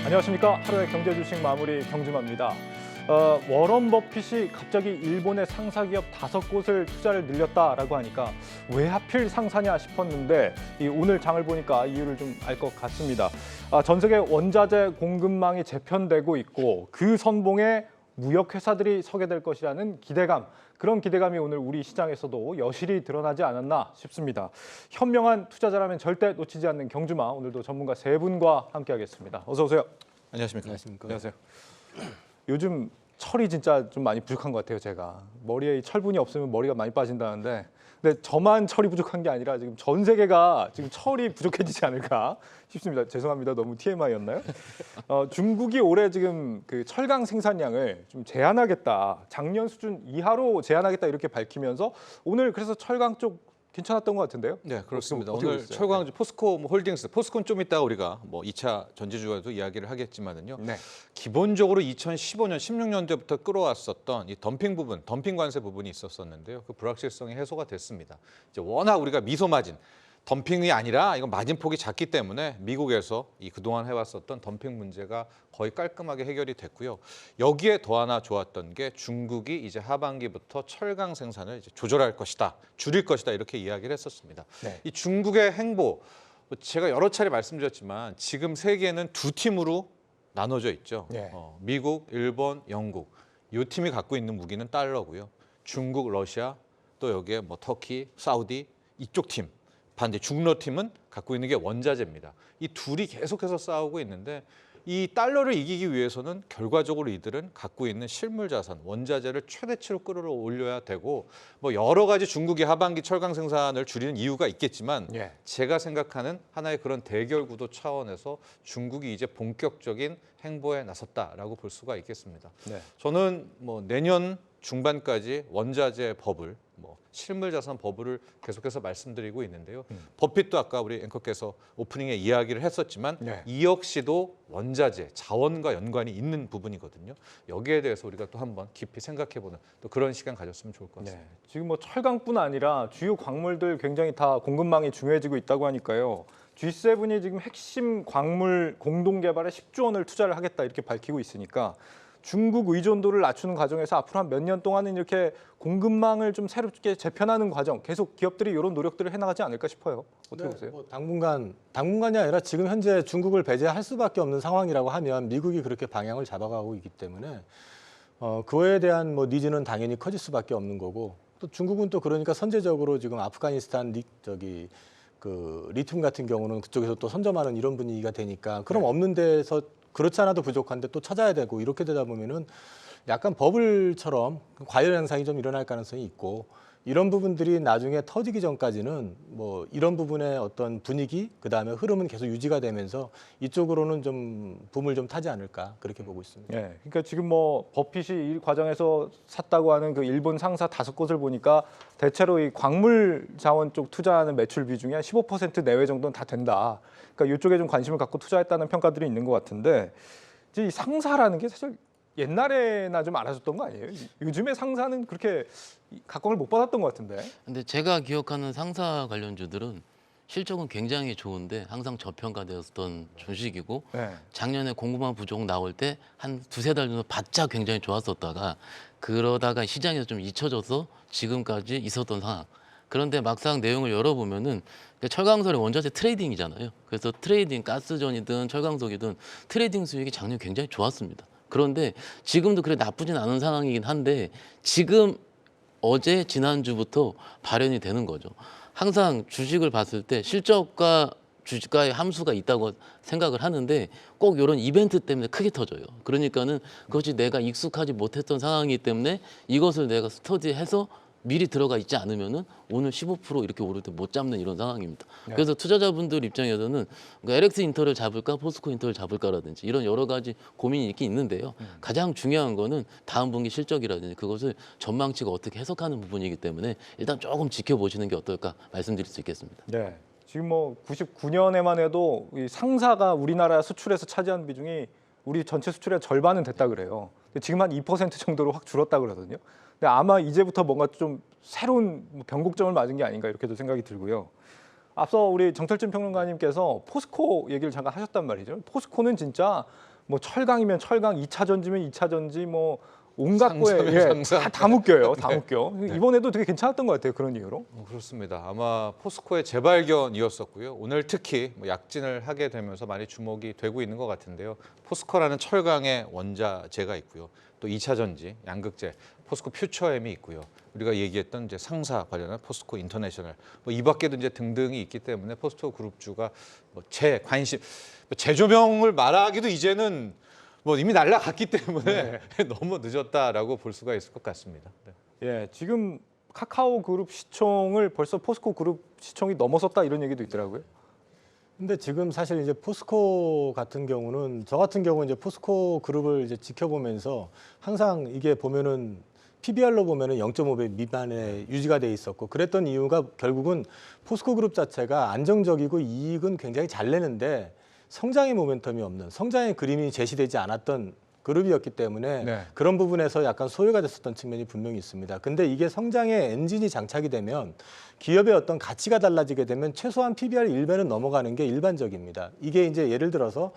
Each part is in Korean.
안녕하십니까. 하루의 경제 주식 마무리 경주마입니다. 워런 버핏이 갑자기 일본의 상사기업 5곳을 투자를 늘렸다라고 하니까 왜 하필 상사냐 싶었는데 오늘 장을 보니까 이유를 좀 알 것 같습니다. 전 세계 원자재 공급망이 재편되고 있고 그 선봉에 무역회사들이 서게 될 것이라는 기대감, 그런 기대감이 오늘 우리 시장에서도 여실히 드러나지 않았나 싶습니다. 현명한 투자자라면 절대 놓치지 않는 경주마, 오늘도 전문가 3분과 함께하겠습니다. 어서 오세요. 안녕하십니까. 안녕하세요. 요즘 철이 진짜 좀 많이 부족한 것 같아요, 제가. 머리에 이 철분이 없으면 머리가 많이 빠진다는데, 근데 저만 철이 부족한 게 아니라 지금 전 세계가 지금 철이 부족해지지 않을까 싶습니다. 죄송합니다. 너무 TMI였나요? 중국이 올해 지금 그 철강 생산량을 좀 제한하겠다, 작년 수준 이하로 제한하겠다 이렇게 밝히면서 오늘 그래서 철강 쪽 괜찮았던 것 같은데요? 네, 그렇습니다. 어떻게 오늘 보셨어요? 철강주 포스코 홀딩스, 포스코는 좀 이따가 우리가 뭐 2차 전지주에도 이야기를 하겠지만은요. 네. 기본적으로 2015년, 16년도부터 끌어왔었던 이 덤핑 부분, 덤핑 관세 부분이 있었었는데요. 그 불확실성이 해소가 됐습니다. 이제 워낙 우리가 미소 마진, 덤핑이 아니라 이건 마진폭이 작기 때문에 미국에서 이 그동안 해왔었던 덤핑 문제가 거의 깔끔하게 해결이 됐고요. 여기에 더 하나 좋았던 게 중국이 이제 하반기부터 철강 생산을 이제 조절할 것이다, 줄일 것이다 이렇게 이야기를 했었습니다. 네. 이 중국의 행보, 제가 여러 차례 말씀드렸지만 지금 세계는 두 팀으로 나눠져 있죠. 네. 미국, 일본, 영국. 이 팀이 갖고 있는 무기는 달러고요. 중국, 러시아, 또 여기에 뭐 터키, 사우디 이쪽 팀. 반대 중러 팀은 갖고 있는 게 원자재입니다. 이 둘이 계속해서 싸우고 있는데 이 달러를 이기기 위해서는 결과적으로 이들은 갖고 있는 실물 자산, 원자재를 최대치로 끌어올려야 되고 뭐 여러 가지 중국이 하반기 철강 생산을 줄이는 이유가 있겠지만 예. 제가 생각하는 하나의 그런 대결 구도 차원에서 중국이 이제 본격적인 행보에 나섰다라고 볼 수가 있겠습니다. 네. 저는 뭐 내년 중반까지 원자재 버블, 뭐 실물 자산 버블을 계속해서 말씀드리고 있는데요. 버핏도 아까 우리 앵커께서 오프닝에 이야기를 했었지만 네. 이 역시도 원자재, 자원과 연관이 있는 부분이거든요. 여기에 대해서 우리가 또 한번 깊이 생각해보는 또 그런 시간 가졌으면 좋을 것 같습니다. 네. 지금 뭐 철강뿐 아니라 주요 광물들 굉장히 다 공급망이 중요해지고 있다고 하니까요. G7이 지금 핵심 광물 공동 개발에 10조 원을 투자를 하겠다 이렇게 밝히고 있으니까 중국 의존도를 낮추는 과정에서 앞으로 한 몇 년 동안은 이렇게 공급망을 좀 새롭게 재편하는 과정, 계속 기업들이 이런 노력들을 해나가지 않을까 싶어요. 어떻게 보세요? 뭐 당분간이 아니라 지금 현재 중국을 배제할 수밖에 없는 상황이라고 하면 미국이 그렇게 방향을 잡아가고 있기 때문에 그거에 대한 뭐 니즈는 당연히 커질 수밖에 없는 거고, 또 중국은 또 그러니까 선제적으로 지금 아프가니스탄 그 리튬 같은 경우는 그쪽에서 또 선점하는 이런 분위기가 되니까 그럼 없는 데서 그렇지 않아도 부족한데 또 찾아야 되고 이렇게 되다 보면은 약간 버블처럼 과열 현상이 좀 일어날 가능성이 있고, 이런 부분들이 나중에 터지기 전까지는 뭐 이런 부분의 어떤 분위기, 그다음에 흐름은 계속 유지가 되면서 이쪽으로는 좀 붐을 좀 타지 않을까 그렇게 보고 있습니다. 네, 그러니까 지금 뭐 버핏이 이 과정에서 샀다고 하는 그 일본 상사 5곳을 보니까 대체로 이 광물 자원 쪽 투자하는 매출 비중이 한 15% 내외 정도는 다 된다. 그러니까 이쪽에 좀 관심을 갖고 투자했다는 평가들이 있는 것 같은데, 이제 이 상사라는 게 사실 옛날에나 좀 알아줬던 거 아니에요? 요즘에 상사는 그렇게 각광을 못 받았던 것 같은데. 근데 제가 기억하는 상사 관련주들은 실적은 굉장히 좋은데 항상 저평가되었던 주식이고, 네. 작년에 공급망 부족 나올 때 한 두세 달 정도 바짝 굉장히 좋았었다가 그러다가 시장에서 좀 잊혀져서 지금까지 있었던 상황. 그런데 막상 내용을 열어보면은 철강설의 원자재 트레이딩이잖아요. 그래서 트레이딩, 가스전이든 철강석이든 트레이딩 수익이 작년에 굉장히 좋았습니다. 그런데 지금도 그래 나쁘진 않은 상황이긴 한데 지금 어제 지난주부터 발현이 되는 거죠. 항상 주식을 봤을 때 실적과 주가의 함수가 있다고 생각을 하는데 꼭 이런 이벤트 때문에 크게 터져요. 그러니까는 그것이 내가 익숙하지 못했던 상황이기 때문에 이것을 내가 스터디해서 미리 들어가 있지 않으면은 오늘 15% 이렇게 오를 때 못 잡는 이런 상황입니다. 네. 그래서 그래서 투자자분들 입장에서는 그러니까 LX 인터를 잡을까 포스코 인터를 잡을까라든지 이런 여러 가지 고민이 있긴 있는데요. 가장 중요한 거는 다음 분기 실적이라든지 그것을 전망치가 어떻게 해석하는 부분이기 때문에 일단 조금 지켜보시는 게 어떨까 말씀드릴 수 있겠습니다. 네. 지금 뭐 99년에만 해도 이 상사가 우리나라 수출에서 차지하는 비중이 우리 전체 수출의 절반은 됐다 그래요. 근데 지금 한 2% 정도로 확 줄었다 그러거든요. 근데 아마 이제부터 뭔가 좀 새로운 변곡점을 맞은 게 아닌가 이렇게도 생각이 들고요. 앞서 우리 정철진 평론가님께서 포스코 얘기를 잠깐 하셨단 말이죠. 포스코는 진짜 뭐 철강이면 철강, 2차 전지면 2차 전지, 뭐 온갖 거에 상사면 상사. 다 묶여요. 다 묶여. 이번에도 되게 괜찮았던 것 같아요. 그런 이유로. 그렇습니다. 아마 포스코의 재발견이었었고요. 오늘 특히 뭐 약진을 하게 되면서 많이 주목이 되고 있는 것 같은데요. 포스코라는 철강의 원자재가 있고요. 또 2차 전지, 양극재, 포스코 퓨처엠이 있고요. 우리가 얘기했던 이제 상사 관련한 포스코 인터내셔널, 뭐 이 밖에도 이제 등등이 있기 때문에 포스코 그룹주가 뭐 제 관심, 재조명을 말하기도 이제는 뭐 이미 날아갔기 때문에 너무 늦었다라고 볼 수가 있을 것 같습니다. 네. 예, 지금 카카오 그룹 시총을 벌써 포스코 그룹 시총이 넘어섰다 이런 얘기도 있더라고요. 근데 지금 사실 이제 포스코 같은 경우는 저 같은 경우 이제 포스코 그룹을 이제 지켜보면서 항상 이게 보면은 PBR로 보면은 0.5배 미만에 유지가 돼 있었고 그랬던 이유가 결국은 포스코 그룹 자체가 안정적이고 이익은 굉장히 잘 내는데 성장의 모멘텀이 없는 성장의 그림이 제시되지 않았던 그룹이었기 때문에 네. 그런 부분에서 약간 소외가 됐었던 측면이 분명히 있습니다. 근데 이게 성장의 엔진이 장착이 되면 기업의 어떤 가치가 달라지게 되면 최소한 PBR 1배는 넘어가는 게 일반적입니다. 이게 이제 예를 들어서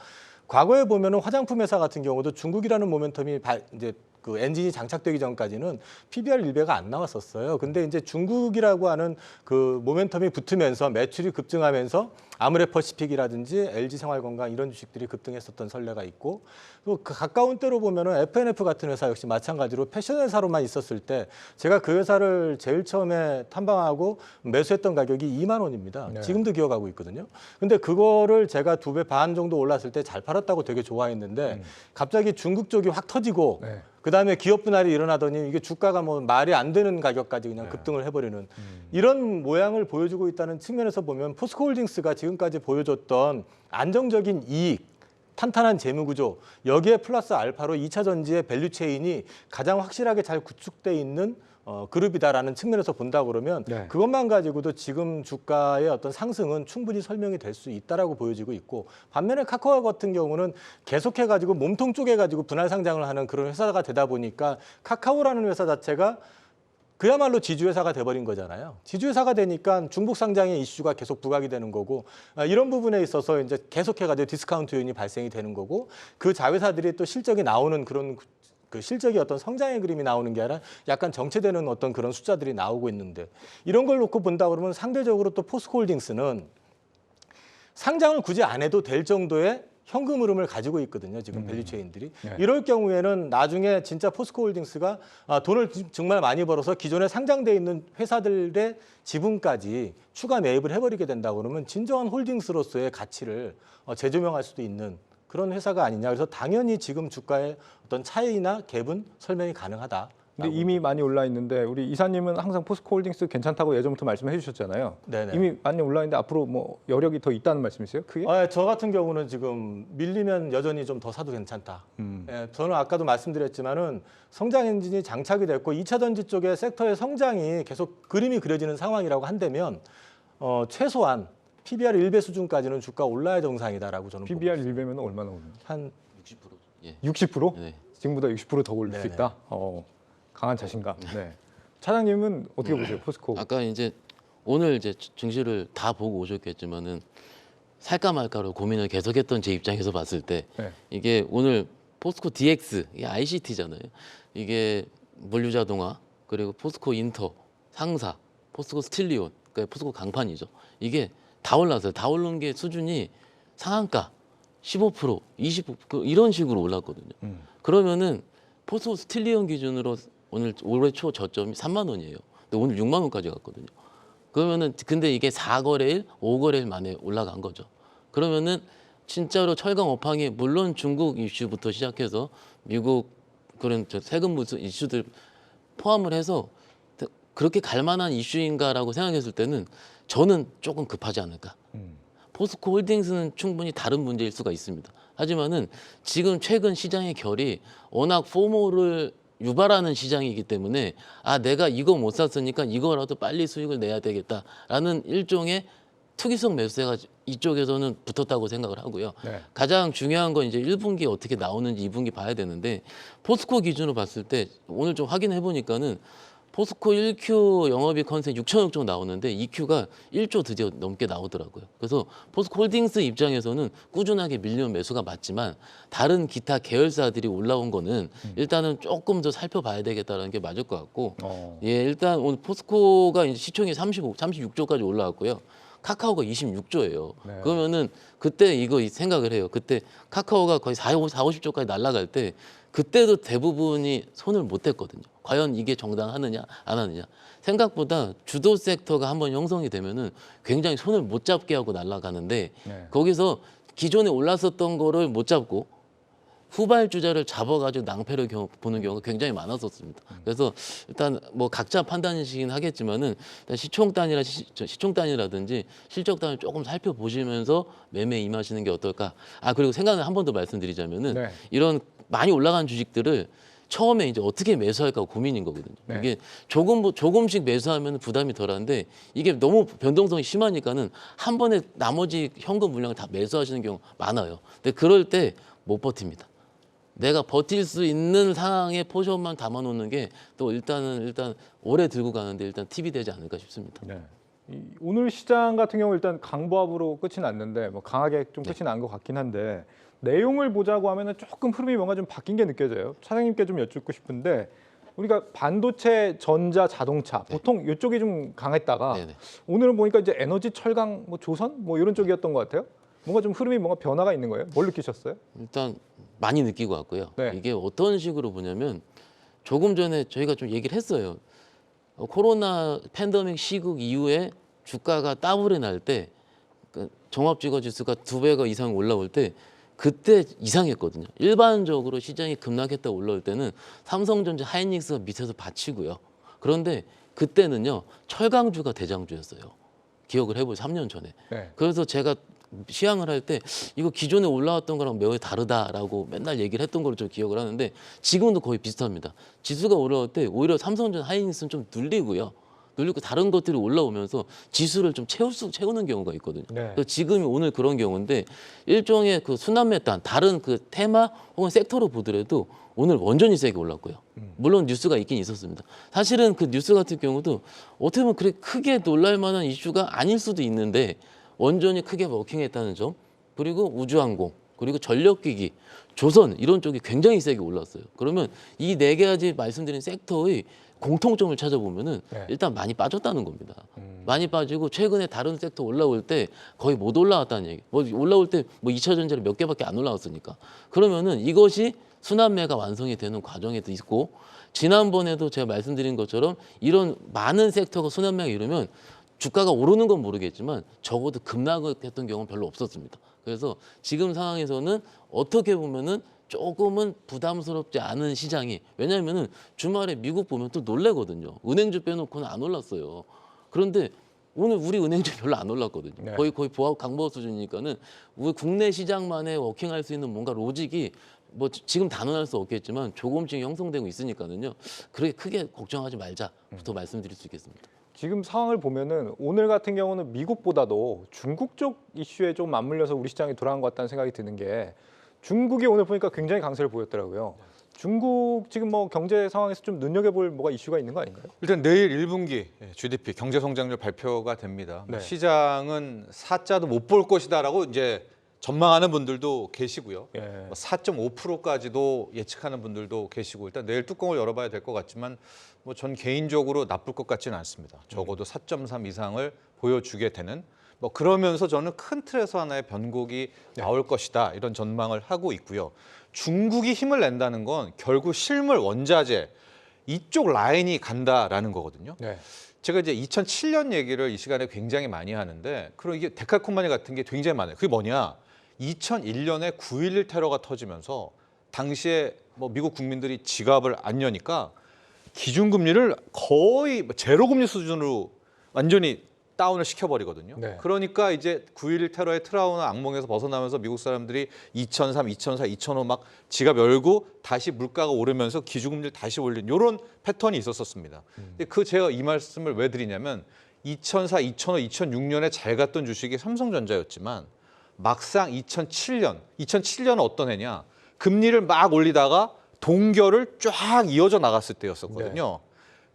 과거에 보면은 화장품 회사 같은 경우도 중국이라는 모멘텀이 이제 그 엔진이 장착되기 전까지는 PBR 1배가 안 나왔었어요. 근데 이제 중국이라고 하는 그 모멘텀이 붙으면서 매출이 급증하면서 아모레퍼시픽이라든지 LG생활건강 이런 주식들이 급등했었던 선례가 있고 또 그 가까운 때로 보면은 FNF 같은 회사 역시 마찬가지로 패션 회사로만 있었을 때 제가 그 회사를 제일 처음에 탐방하고 매수했던 가격이 2만 원입니다. 네. 지금도 기억하고 있거든요. 근데 그거를 제가 2배 반 정도 올랐을 때 잘 팔았다고 되게 좋아했는데 갑자기 중국 쪽이 확 터지고 네. 그다음에 기업 분할이 일어나더니 이게 주가가 뭐 말이 안 되는 가격까지 그냥 급등을 해버리는 이런 모양을 보여주고 있다는 측면에서 보면 포스코홀딩스가 지금까지 보여줬던 안정적인 이익, 탄탄한 재무구조 여기에 플러스 알파로 2차 전지의 밸류체인이 가장 확실하게 잘 구축돼 있는 그룹이다라는 측면에서 본다 그러면 네. 그것만 가지고도 지금 주가의 어떤 상승은 충분히 설명이 될 수 있다라고 보여지고 있고 반면에 카카오 같은 경우는 계속해 가지고 몸통 쪼개 가지고 분할 상장을 하는 그런 회사가 되다 보니까 카카오라는 회사 자체가 그야말로 지주회사가 돼버린 거잖아요. 지주회사가 되니까 중복 상장의 이슈가 계속 부각이 되는 거고 이런 부분에 있어서 이제 계속해가지고 디스카운트 요인이 발생이 되는 거고 그 자회사들이 또 실적이 나오는 그런 그 실적이 어떤 성장의 그림이 나오는 게 아니라 약간 정체되는 어떤 그런 숫자들이 나오고 있는데 이런 걸 놓고 본다 그러면 상대적으로 또 포스코홀딩스는 상장을 굳이 안 해도 될 정도의 현금 흐름을 가지고 있거든요. 지금 밸류체인들이. 네. 이럴 경우에는 나중에 진짜 포스코홀딩스가 돈을 정말 많이 벌어서 기존에 상장돼 있는 회사들의 지분까지 추가 매입을 해버리게 된다 그러면 진정한 홀딩스로서의 가치를 재조명할 수도 있는 그런 회사가 아니냐. 그래서 당연히 지금 주가의 어떤 차이나 갭은 설명이 가능하다. 근데 이미 많이 올라 있는데 우리 이사님은 항상 포스코홀딩스 괜찮다고 예전부터 말씀해 주셨잖아요. 네네. 이미 많이 올라 있는데 앞으로 뭐 여력이 더 있다는 말씀이세요? 그게? 저 같은 경우는 지금 밀리면 여전히 좀 더 사도 괜찮다. 예, 저는 아까도 말씀드렸지만은 성장 엔진이 장착이 됐고 2차 전지 쪽의 섹터의 성장이 계속 그림이 그려지는 상황이라고 한다면 최소한 PBR 1배 수준까지는 주가 올라야 정상이다라고 저는 PBR 1배면 얼마나 오릅니까? 한 60%. 예. 60%? 네. 지금보다 60% 더 올릴 수 네네. 있다. 강한 자신감. 네. 차장님은 어떻게 보세요, 포스코? 아까 이제 오늘 이제 증시를 다 보고 오셨겠지만은 살까 말까로 고민을 계속했던 제 입장에서 봤을 때 네. 이게 오늘 포스코 DX 이게 ICT잖아요. 이게 물류자동화 그리고 포스코 인터 상사 포스코 스틸리온 그러니까 포스코 강판이죠. 이게 다 올랐어요. 다 오른 게 수준이 상한가 15% 20% 이런 식으로 올랐거든요. 그러면은 포스코 스틸리온 기준으로 오늘 올해 초 저점이 3만 원이에요. 근데 오늘 6만 원까지 갔거든요. 그러면은 근데 이게 4거래일, 5거래일 만에 올라간 거죠. 그러면은 진짜로 철강 업황이 물론 중국 이슈부터 시작해서 미국 그런 세금 무슨 이슈들 포함을 해서 그렇게 갈 만한 이슈인가라고 생각했을 때는 저는 조금 급하지 않을까. 포스코 홀딩스는 충분히 다른 문제일 수가 있습니다. 하지만은 지금 최근 시장의 결이 워낙 포모를 유발하는 시장이기 때문에 내가 이거 못 샀으니까 이거라도 빨리 수익을 내야 되겠다라는 일종의 투기성 매수세가 이쪽에서는 붙었다고 생각을 하고요. 네. 가장 중요한 건 이제 1분기에 어떻게 나오는지 2분기 봐야 되는데 포스코 기준으로 봤을 때 오늘 좀 확인해 보니까는 포스코 1Q 영업이익 컨센 6천억 정도 나오는데 2Q가 1조 드디어 넘게 나오더라고요. 그래서 포스코 홀딩스 입장에서는 꾸준하게 밀리는 매수가 맞지만 다른 기타 계열사들이 올라온 거는 일단은 조금 더 살펴봐야 되겠다는 게 맞을 것 같고 예, 일단 오늘 포스코가 이제 시총이 36조까지 올라왔고요. 카카오가 26조예요. 네. 그러면은 그때 이거 생각을 해요. 그때 카카오가 거의 50조까지 날아갈 때 그때도 대부분이 손을 못 댔거든요. 과연 이게 정당하느냐 안 하느냐. 생각보다 주도 섹터가 한번 형성이 되면은 굉장히 손을 못 잡게 하고 날아가는데 네. 거기서 기존에 올랐었던 거를 못 잡고 후발주자를 잡아가지고 낭패를 보는 경우가 굉장히 많았었습니다. 그래서 일단 뭐 각자 판단이시긴 하겠지만은 일단 시총 단위라든지 실적 단위 조금 살펴보시면서 매매 임하시는 게 어떨까. 아 그리고 생각을 한 번 더 말씀드리자면은 네. 이런 많이 올라간 주식들을 처음에 이제 어떻게 매수할까 고민인 거거든요. 네. 이게 조금씩 매수하면 부담이 덜한데 이게 너무 변동성이 심하니까는 한 번에 나머지 현금 물량을 다 매수하시는 경우 많아요. 근데 그럴 때 못 버팁니다. 내가 버틸 수 있는 상황에 포션만 담아놓는 게 또 일단 오래 들고 가는데 일단 팁이 되지 않을까 싶습니다. 네. 오늘 시장 같은 경우 일단 강보합으로 끝이 났는데 뭐 강하게 좀 끝이 난 것 같긴 한데 내용을 보자고 하면은 조금 흐름이 뭔가 좀 바뀐 게 느껴져요. 차장님께 좀 여쭙고 싶은데 우리가 반도체, 전자, 자동차 보통 이쪽이 좀 강했다가 네네. 오늘은 보니까 이제 에너지, 철강, 뭐 조선 뭐 이런 쪽이었던 것 같아요. 뭔가 좀 흐름이 뭔가 변화가 있는 거예요. 뭘 느끼셨어요? 일단 많이 느끼고 왔고요. 네. 이게 어떤 식으로 보냐면 조금 전에 저희가 좀 얘기를 했어요. 코로나 팬데믹 시국 이후에 주가가 따블이 날 때 종합지수가 2배가 이상 올라올 때 그때 이상했거든요. 일반적으로 시장이 급락했다 올라올 때는 삼성전자, 하이닉스가 밑에서 받치고요. 그런데 그때는요 철강주가 대장주였어요. 기억을 해보세요. 3년 전에. 네. 그래서 제가 시향을 할 때 이거 기존에 올라왔던 거랑 매우 다르다라고 맨날 얘기를 했던 걸로 좀 기억을 하는데 지금도 거의 비슷합니다. 지수가 올라올 때 오히려 삼성전자, 하이닉스는 좀 눌리고 다른 것들이 올라오면서 지수를 좀 채우는 경우가 있거든요. 네. 그래서 지금이 오늘 그런 경우인데 일종의 그 순환매단 다른 그 테마 혹은 섹터로 보더라도 오늘 완전히 세게 올랐고요. 물론 뉴스가 있긴 있었습니다. 사실은 그 뉴스 같은 경우도 어떻게 보면 그렇게 크게 놀랄 만한 이슈가 아닐 수도 있는데 원전이 크게 워킹했다는 점, 그리고 우주항공, 그리고 전력기기, 조선 이런 쪽이 굉장히 세게 올랐어요. 그러면 이 네 가지 말씀드린 섹터의 공통점을 찾아보면은 네. 일단 많이 빠졌다는 겁니다. 많이 빠지고 최근에 다른 섹터 올라올 때 거의 못 올라왔다는 얘기. 뭐 올라올 때 뭐 2차 전지를 몇 개밖에 안 올라왔으니까. 그러면은 이것이 순환매가 완성이 되는 과정에도 있고 지난번에도 제가 말씀드린 것처럼 이런 많은 섹터가 순환매가 이루면 주가가 오르는 건 모르겠지만 적어도 급락을 했던 경우는 별로 없었습니다. 그래서 지금 상황에서는 어떻게 보면은 조금은 부담스럽지 않은 시장이, 왜냐하면은 주말에 미국 보면 또 놀래거든요. 은행주 빼놓고는 안 올랐어요. 그런데 오늘 우리 은행주 별로 안 올랐거든요. 네. 거의 강보 수준이니까는 우리 국내 시장만에 워킹할 수 있는 뭔가 로직이 뭐 지금 단언할 수 없겠지만 조금씩 형성되고 있으니까는요. 그렇게 크게 걱정하지 말자부터 말씀드릴 수 있겠습니다. 지금 상황을 보면은 오늘 같은 경우는 미국보다도 중국 쪽 이슈에 좀 맞물려서 우리 시장이 돌아간 것 같다는 생각이 드는 게 중국이 오늘 보니까 굉장히 강세를 보였더라고요. 중국 지금 뭐 경제 상황에서 좀 눈여겨볼 뭐가 이슈가 있는 거 아닌가요? 일단 내일 1분기 GDP 경제 성장률 발표가 됩니다. 네. 시장은 4자도 못 볼 것이다라고 이제 전망하는 분들도 계시고요. 예. 4.5%까지도 예측하는 분들도 계시고 일단 내일 뚜껑을 열어봐야 될 것 같지만 뭐 전 개인적으로 나쁠 것 같지는 않습니다. 적어도 4.3 이상을 보여주게 되는 뭐 그러면서 저는 큰 틀에서 하나의 변곡이 나올 것이다 이런 전망을 하고 있고요. 중국이 힘을 낸다는 건 결국 실물 원자재 이쪽 라인이 간다라는 거거든요. 네. 제가 이제 2007년 얘기를 이 시간에 굉장히 많이 하는데 그리고 이게 데칼코마니 같은 게 굉장히 많아요. 그게 뭐냐? 2001년에 9.11 테러가 터지면서 당시에 뭐 미국 국민들이 지갑을 안 여니까 기준금리를 거의 제로 금리 수준으로 완전히 다운을 시켜버리거든요. 네. 그러니까 이제 9.11 테러의 트라우마 악몽에서 벗어나면서 미국 사람들이 2003, 2004, 2005 막 지갑 열고 다시 물가가 오르면서 기준금리를 다시 올린 이런 패턴이 있었습니다. 근데 제가 이 말씀을 왜 드리냐면 2004, 2005, 2006년에 잘 갔던 주식이 삼성전자였지만 막상 2007년은 어떤 해냐? 금리를 막 올리다가 동결을 쫙 이어져 나갔을 때였었거든요.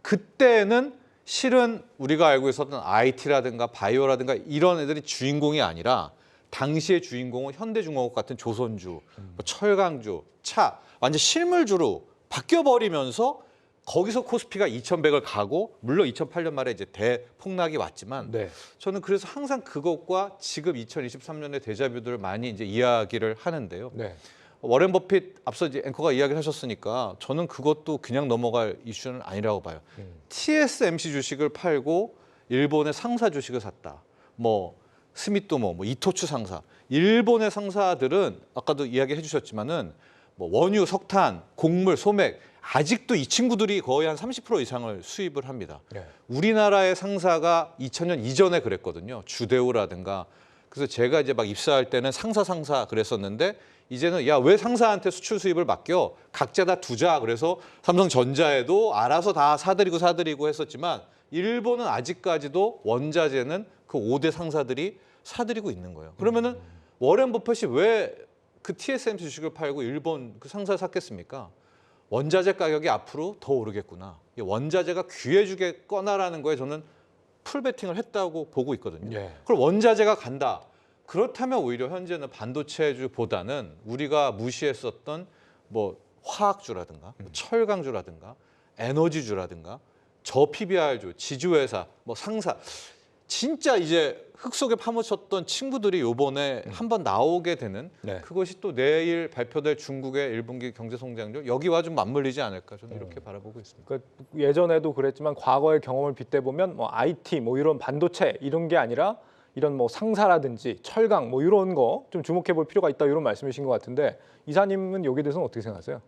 그때는 실은 우리가 알고 있었던 IT라든가 바이오라든가 이런 애들이 주인공이 아니라 당시의 주인공은 현대중공업 같은 조선주, 뭐 철강주, 차 완전 실물주로 바뀌어버리면서 거기서 코스피가 2,100을 가고 물론 2008년 말에 이제 대폭락이 왔지만 네. 저는 그래서 항상 그것과 지금 2023년의 데자뷰들을 많이 이제 이야기를 하는데요. 네. 워렌 버핏 앞서 이제 앵커가 이야기를 하셨으니까 저는 그것도 그냥 넘어갈 이슈는 아니라고 봐요. TSMC 주식을 팔고 일본의 상사 주식을 샀다. 뭐 스미토모, 뭐 이토츠 상사. 일본의 상사들은 아까도 이야기해 주셨지만은 뭐 원유, 석탄, 곡물, 소맥 아직도 이 친구들이 거의 한 30% 이상을 수입을 합니다. 네. 우리나라의 상사가 2000년 이전에 그랬거든요. 주대우라든가. 그래서 제가 이제 막 입사할 때는 상사 그랬었는데 이제는 야, 왜 상사한테 수출 수입을 맡겨? 각자 다 두자. 그래서 삼성전자에도 알아서 다 사들이고 했었지만 일본은 아직까지도 원자재는 그 5대 상사들이 사들이고 있는 거예요. 그러면은 워렌 버핏이 왜 그 TSMC 주식을 팔고 일본 그 상사를 샀겠습니까? 원자재 가격이 앞으로 더 오르겠구나. 이 원자재가 귀해주겠거나라는 거에 저는 풀 베팅을 했다고 보고 있거든요. 예. 그럼 원자재가 간다. 그렇다면 오히려 현재는 반도체주보다는 우리가 무시했었던 뭐 화학주라든가 뭐 철강주라든가 에너지주라든가 저PBR주, 지주회사, 뭐 상사 진짜 이제 흙 속에 파묻혔던 친구들이 요번에 한번 나오게 되는 네. 그것이 또 내일 발표될 중국의 1분기 경제 성장률 여기와 좀 맞물리지 않을까 저는 이렇게 바라보고 있습니다. 그 예전에도 그랬지만 과거의 경험을 빗대 보면 뭐 IT 뭐 이런 반도체 이런 게 아니라 이런 뭐 상사라든지 철강 뭐 이런 거 좀 주목해 볼 필요가 있다 이런 말씀이신 것 같은데 이사님은 여기에 대해서는 어떻게 생각하세요?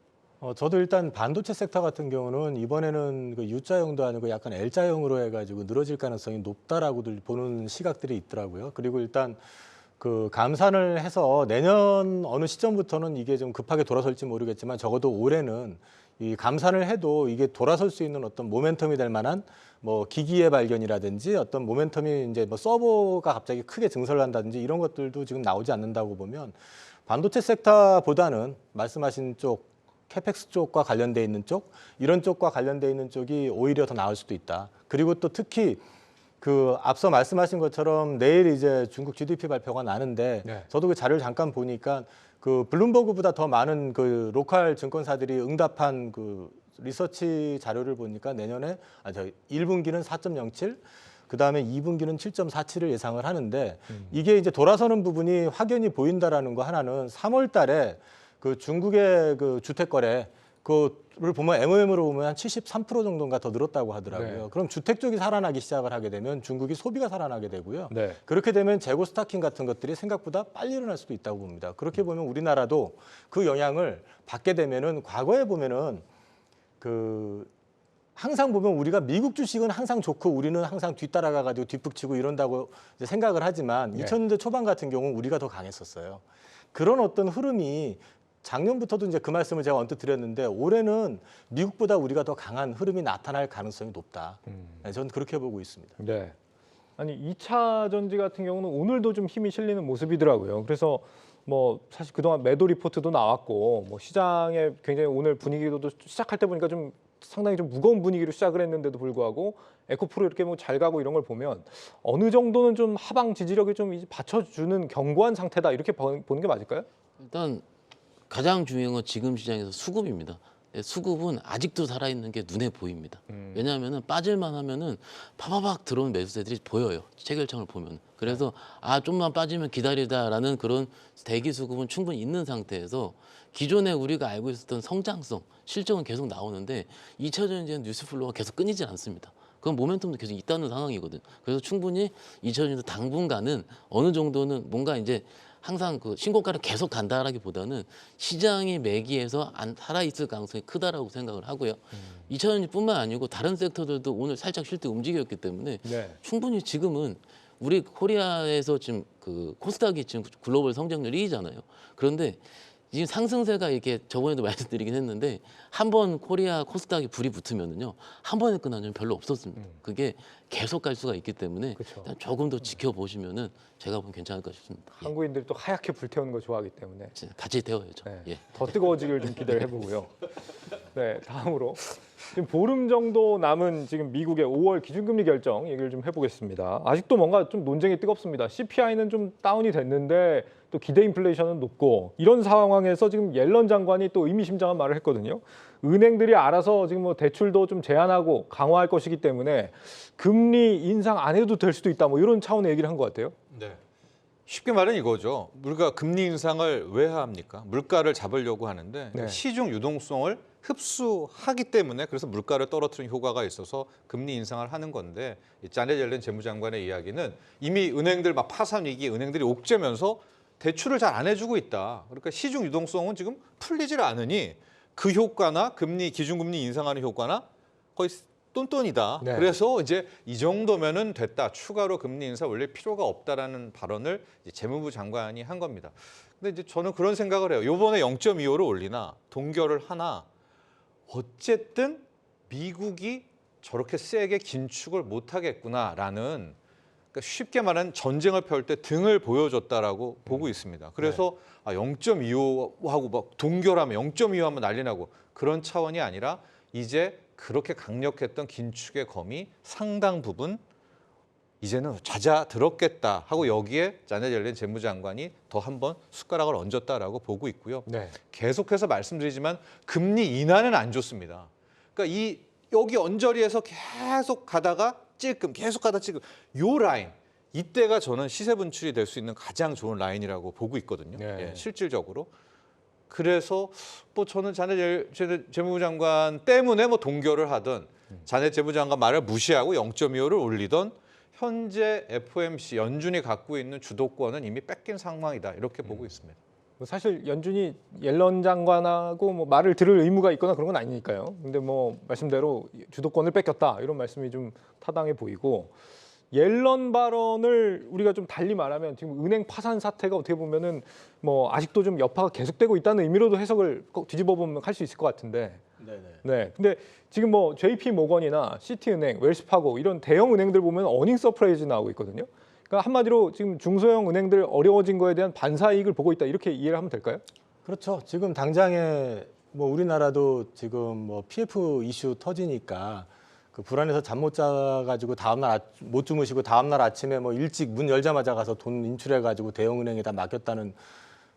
저도 일단 반도체 섹터 같은 경우는 이번에는 그 U자형도 아니고 약간 L자형으로 해가지고 늘어질 가능성이 높다라고들 보는 시각들이 있더라고요. 그리고 일단 그 감산을 해서 내년 어느 시점부터는 이게 좀 급하게 돌아설지 모르겠지만 적어도 올해는 이 감산을 해도 이게 돌아설 수 있는 어떤 모멘텀이 될 만한 뭐 기기의 발견이라든지 어떤 모멘텀이 이제 뭐 서버가 갑자기 크게 증설을 한다든지 이런 것들도 지금 나오지 않는다고 보면 반도체 섹터보다는 말씀하신 쪽 캐펙스 쪽과 관련돼 있는 쪽 이런 쪽과 관련돼 있는 쪽이 오히려 더 나을 수도 있다. 그리고 또 특히 그 앞서 말씀하신 것처럼 내일 이제 중국 GDP 발표가 나는데 네. 저도 그 자료를 잠깐 보니까 그 블룸버그보다 더 많은 그 로컬 증권사들이 응답한 그 리서치 자료를 보니까 내년에 1분기는 4.07, 그 다음에 2분기는 7.47을 예상을 하는데 이게 이제 돌아서는 부분이 확연히 보인다라는 거 하나는 3월달에 그 중국의 그 주택 거래 그를 보면 MOM으로 보면 한 73% 정도인가 더 늘었다고 하더라고요. 네. 그럼 주택 쪽이 살아나기 시작을 하게 되면 중국이 소비가 살아나게 되고요. 네. 그렇게 되면 재고 스타킹 같은 것들이 생각보다 빨리 일어날 수도 있다고 봅니다. 그렇게 보면 우리나라도 그 영향을 받게 되면은 과거에 보면은 그 항상 보면 우리가 미국 주식은 항상 좋고 우리는 항상 뒤따라가 가지고 뒷북치고 이런다고 이제 생각을 하지만 네. 2000년대 초반 같은 경우는 우리가 더 강했었어요. 그런 어떤 흐름이 작년부터도 이제 그 말씀을 제가 언뜻 드렸는데 올해는 미국보다 우리가 더 강한 흐름이 나타날 가능성이 높다. 네, 저는 그렇게 보고 있습니다. 네. 아니 2차 전지 같은 경우는 오늘도 좀 힘이 실리는 모습이더라고요. 그래서 뭐 사실 그동안 매도 리포트도 나왔고 뭐 시장에 굉장히 오늘 분위기도 시작할 때 보니까 좀 상당히 좀 무거운 분위기로 시작을 했는데도 불구하고 에코프로 이렇게 뭐 잘 가고 이런 걸 보면 어느 정도는 좀 하방 지지력이 좀 이제 받쳐주는 견고한 상태다 이렇게 보는 게 맞을까요? 일단 가장 중요한 건 지금 시장에서 수급입니다. 수급은 아직도 살아있는 게 눈에 보입니다. 왜냐하면은 빠질만 하면은 파바박 들어오는 매수세들이 보여요. 체결창을 보면. 그래서 좀만 빠지면 기다리다라는 그런 대기 수급은 충분히 있는 상태에서 기존에 우리가 알고 있었던 성장성, 실적은 계속 나오는데 2차 전지는 뉴스 플로우가 계속 끊이지 않습니다. 그건 모멘텀도 계속 있다는 상황이거든. 그래서 충분히 2차 전지도 당분간은 어느 정도는 뭔가 이제 항상 그 신고가를 계속 간다라기보다는 시장이 매기에서 안 살아있을 가능성이 크다라고 생각을 하고요. 2차 전지뿐만 아니고 다른 섹터들도 오늘 살짝 쉴 때 움직였기 때문에 네. 충분히 지금은 우리 코리아에서 지금 그 코스닥이 지금 글로벌 성장률 1위잖아요. 그런데 지금 상승세가 이렇게 저번에도 말씀드리긴 했는데 한 번 코리아 코스닥이 불이 붙으면은요 한 번에 끝나는 건 별로 없었습니다. 그게 계속 갈 수가 있기 때문에 그쵸. 일단 조금 더 지켜보시면은 제가 보면 괜찮을까 싶습니다. 예. 한국인들이 또 하얗게 불태우는 거 좋아하기 때문에 같이 태워야죠. 네. 예. 더 뜨거워지길 좀 기대를 해보고요. 네, 다음으로 지금 보름 정도 남은 지금 미국의 5월 기준금리 결정 얘기를 좀 해보겠습니다. 아직도 뭔가 좀 논쟁이 뜨겁습니다. CPI는 좀 다운이 됐는데 또 기대 인플레이션은 높고 이런 상황에서 지금 옐런 장관이 또 의미심장한 말을 했거든요. 은행들이 알아서 지금 뭐 대출도 좀 제한하고 강화할 것이기 때문에 금리 인상 안 해도 될 수도 있다. 뭐 이런 차원의 얘기를 한 것 같아요. 네. 쉽게 말은 이거죠. 우리가 금리 인상을 왜 합니까? 물가를 잡으려고 하는데 네. 시중 유동성을 흡수하기 때문에 그래서 물가를 떨어뜨리는 효과가 있어서 금리 인상을 하는 건데 이 자넷 옐런 재무장관의 이야기는 이미 은행들 막 파산 위기, 은행들이 옥죄면서 대출을 잘 안 해주고 있다. 그러니까 시중 유동성은 지금 풀리질 않으니 그 효과나 금리 기준금리 인상하는 효과나 거의 똔똔이다. 네. 그래서 이제 이 정도면은 됐다. 추가로 금리 인사 올릴 필요가 없다라는 발언을 이제 재무부 장관이 한 겁니다. 근데 이제 저는 그런 생각을 해요. 요번에 0.25를 올리나 동결을 하나 어쨌든 미국이 저렇게 세게 긴축을 못 하겠구나라는 그러니까 쉽게 말하면 전쟁을 펼 때 등을 보여줬다라고 보고 있습니다. 그래서 0.25하고 막 동결하면 0.25 하면 난리 나고 그런 차원이 아니라 이제 그렇게 강력했던 긴축의 검이 상당 부분 이제는 잦아들었겠다 하고 여기에 자넷 옐런 재무장관이 더 한 번 숟가락을 얹었다라고 보고 있고요. 네. 계속해서 말씀드리지만 금리 인하는 안 좋습니다. 그러니까 이 여기 언저리에서 계속 가다가 찔끔 계속 가다 찔끔 요 라인 이때가 저는 시세 분출이 될 수 있는 가장 좋은 라인이라고 보고 있거든요. 네. 예, 실질적으로. 그래서 뭐 저는 자넷 재무부 장관 때문에 뭐 동결을 하든 자넷 재무부 장관 말을 무시하고 0.25를 올리던 현재 FOMC 연준이 갖고 있는 주도권은 이미 뺏긴 상황이다 이렇게 보고 있습니다. 뭐 사실 연준이 옐런 장관하고 뭐 말을 들을 의무가 있거나 그런 건 아니니까요. 근데 뭐 말씀대로 주도권을 뺏겼다 이런 말씀이 좀 타당해 보이고 옐런 발언을 우리가 좀 달리 말하면 지금 은행 파산 사태가 어떻게 보면은 뭐 아직도 좀 여파가 계속되고 있다는 의미로도 해석을 꼭 뒤집어 보면 할 수 있을 것 같은데. 네네. 네. 근데 지금 뭐 JP 모건이나 시티은행, 웰스파고 이런 대형 은행들 보면 어닝 서프라이즈 나오고 있거든요. 그러니까 한마디로 지금 중소형 은행들 어려워진 거에 대한 반사이익을 보고 있다 이렇게 이해를 하면 될까요? 그렇죠. 지금 당장에 뭐 우리나라도 지금 뭐 PF 이슈 터지니까 그 불안해서 잠 못 자가지고 다음날 못 주무시고 다음날 아침에 뭐 일찍 문 열자마자 가서 돈 인출해가지고 대형은행에다 맡겼다는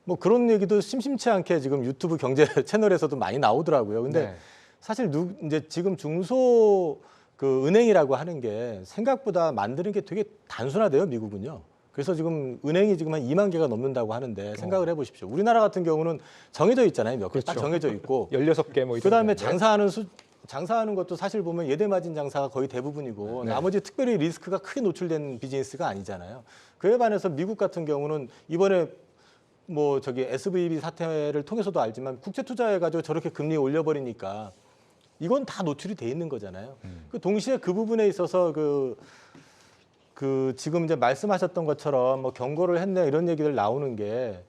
뭐 그런 얘기도 심심치 않게 지금 유튜브 경제 채널에서도 많이 나오더라고요. 근데 네. 사실 이제 지금 중소 그 은행이라고 하는 게 생각보다 만드는 게 되게 단순하대요, 미국은요. 그래서 지금 은행이 지금 한 2만 개가 넘는다고 하는데 생각을 해보십시오. 우리나라 같은 경우는 정해져 있잖아요, 몇 개 딱 그렇죠. 정해져 있고. 16개 뭐 그다음에 장사하는 것도 사실 보면 예대마진 장사가 거의 대부분이고 네. 나머지 특별히 리스크가 크게 노출된 비즈니스가 아니잖아요. 그에 반해서 미국 같은 경우는 이번에 뭐 저기 SVB 사태를 통해서도 알지만 국채 투자해가지고 저렇게 금리 올려버리니까 이건 다 노출이 돼 있는 거잖아요. 그 동시에 그 부분에 있어서 그 지금 이제 말씀하셨던 것처럼 뭐 경고를 했네 이런 얘기들 나오는 게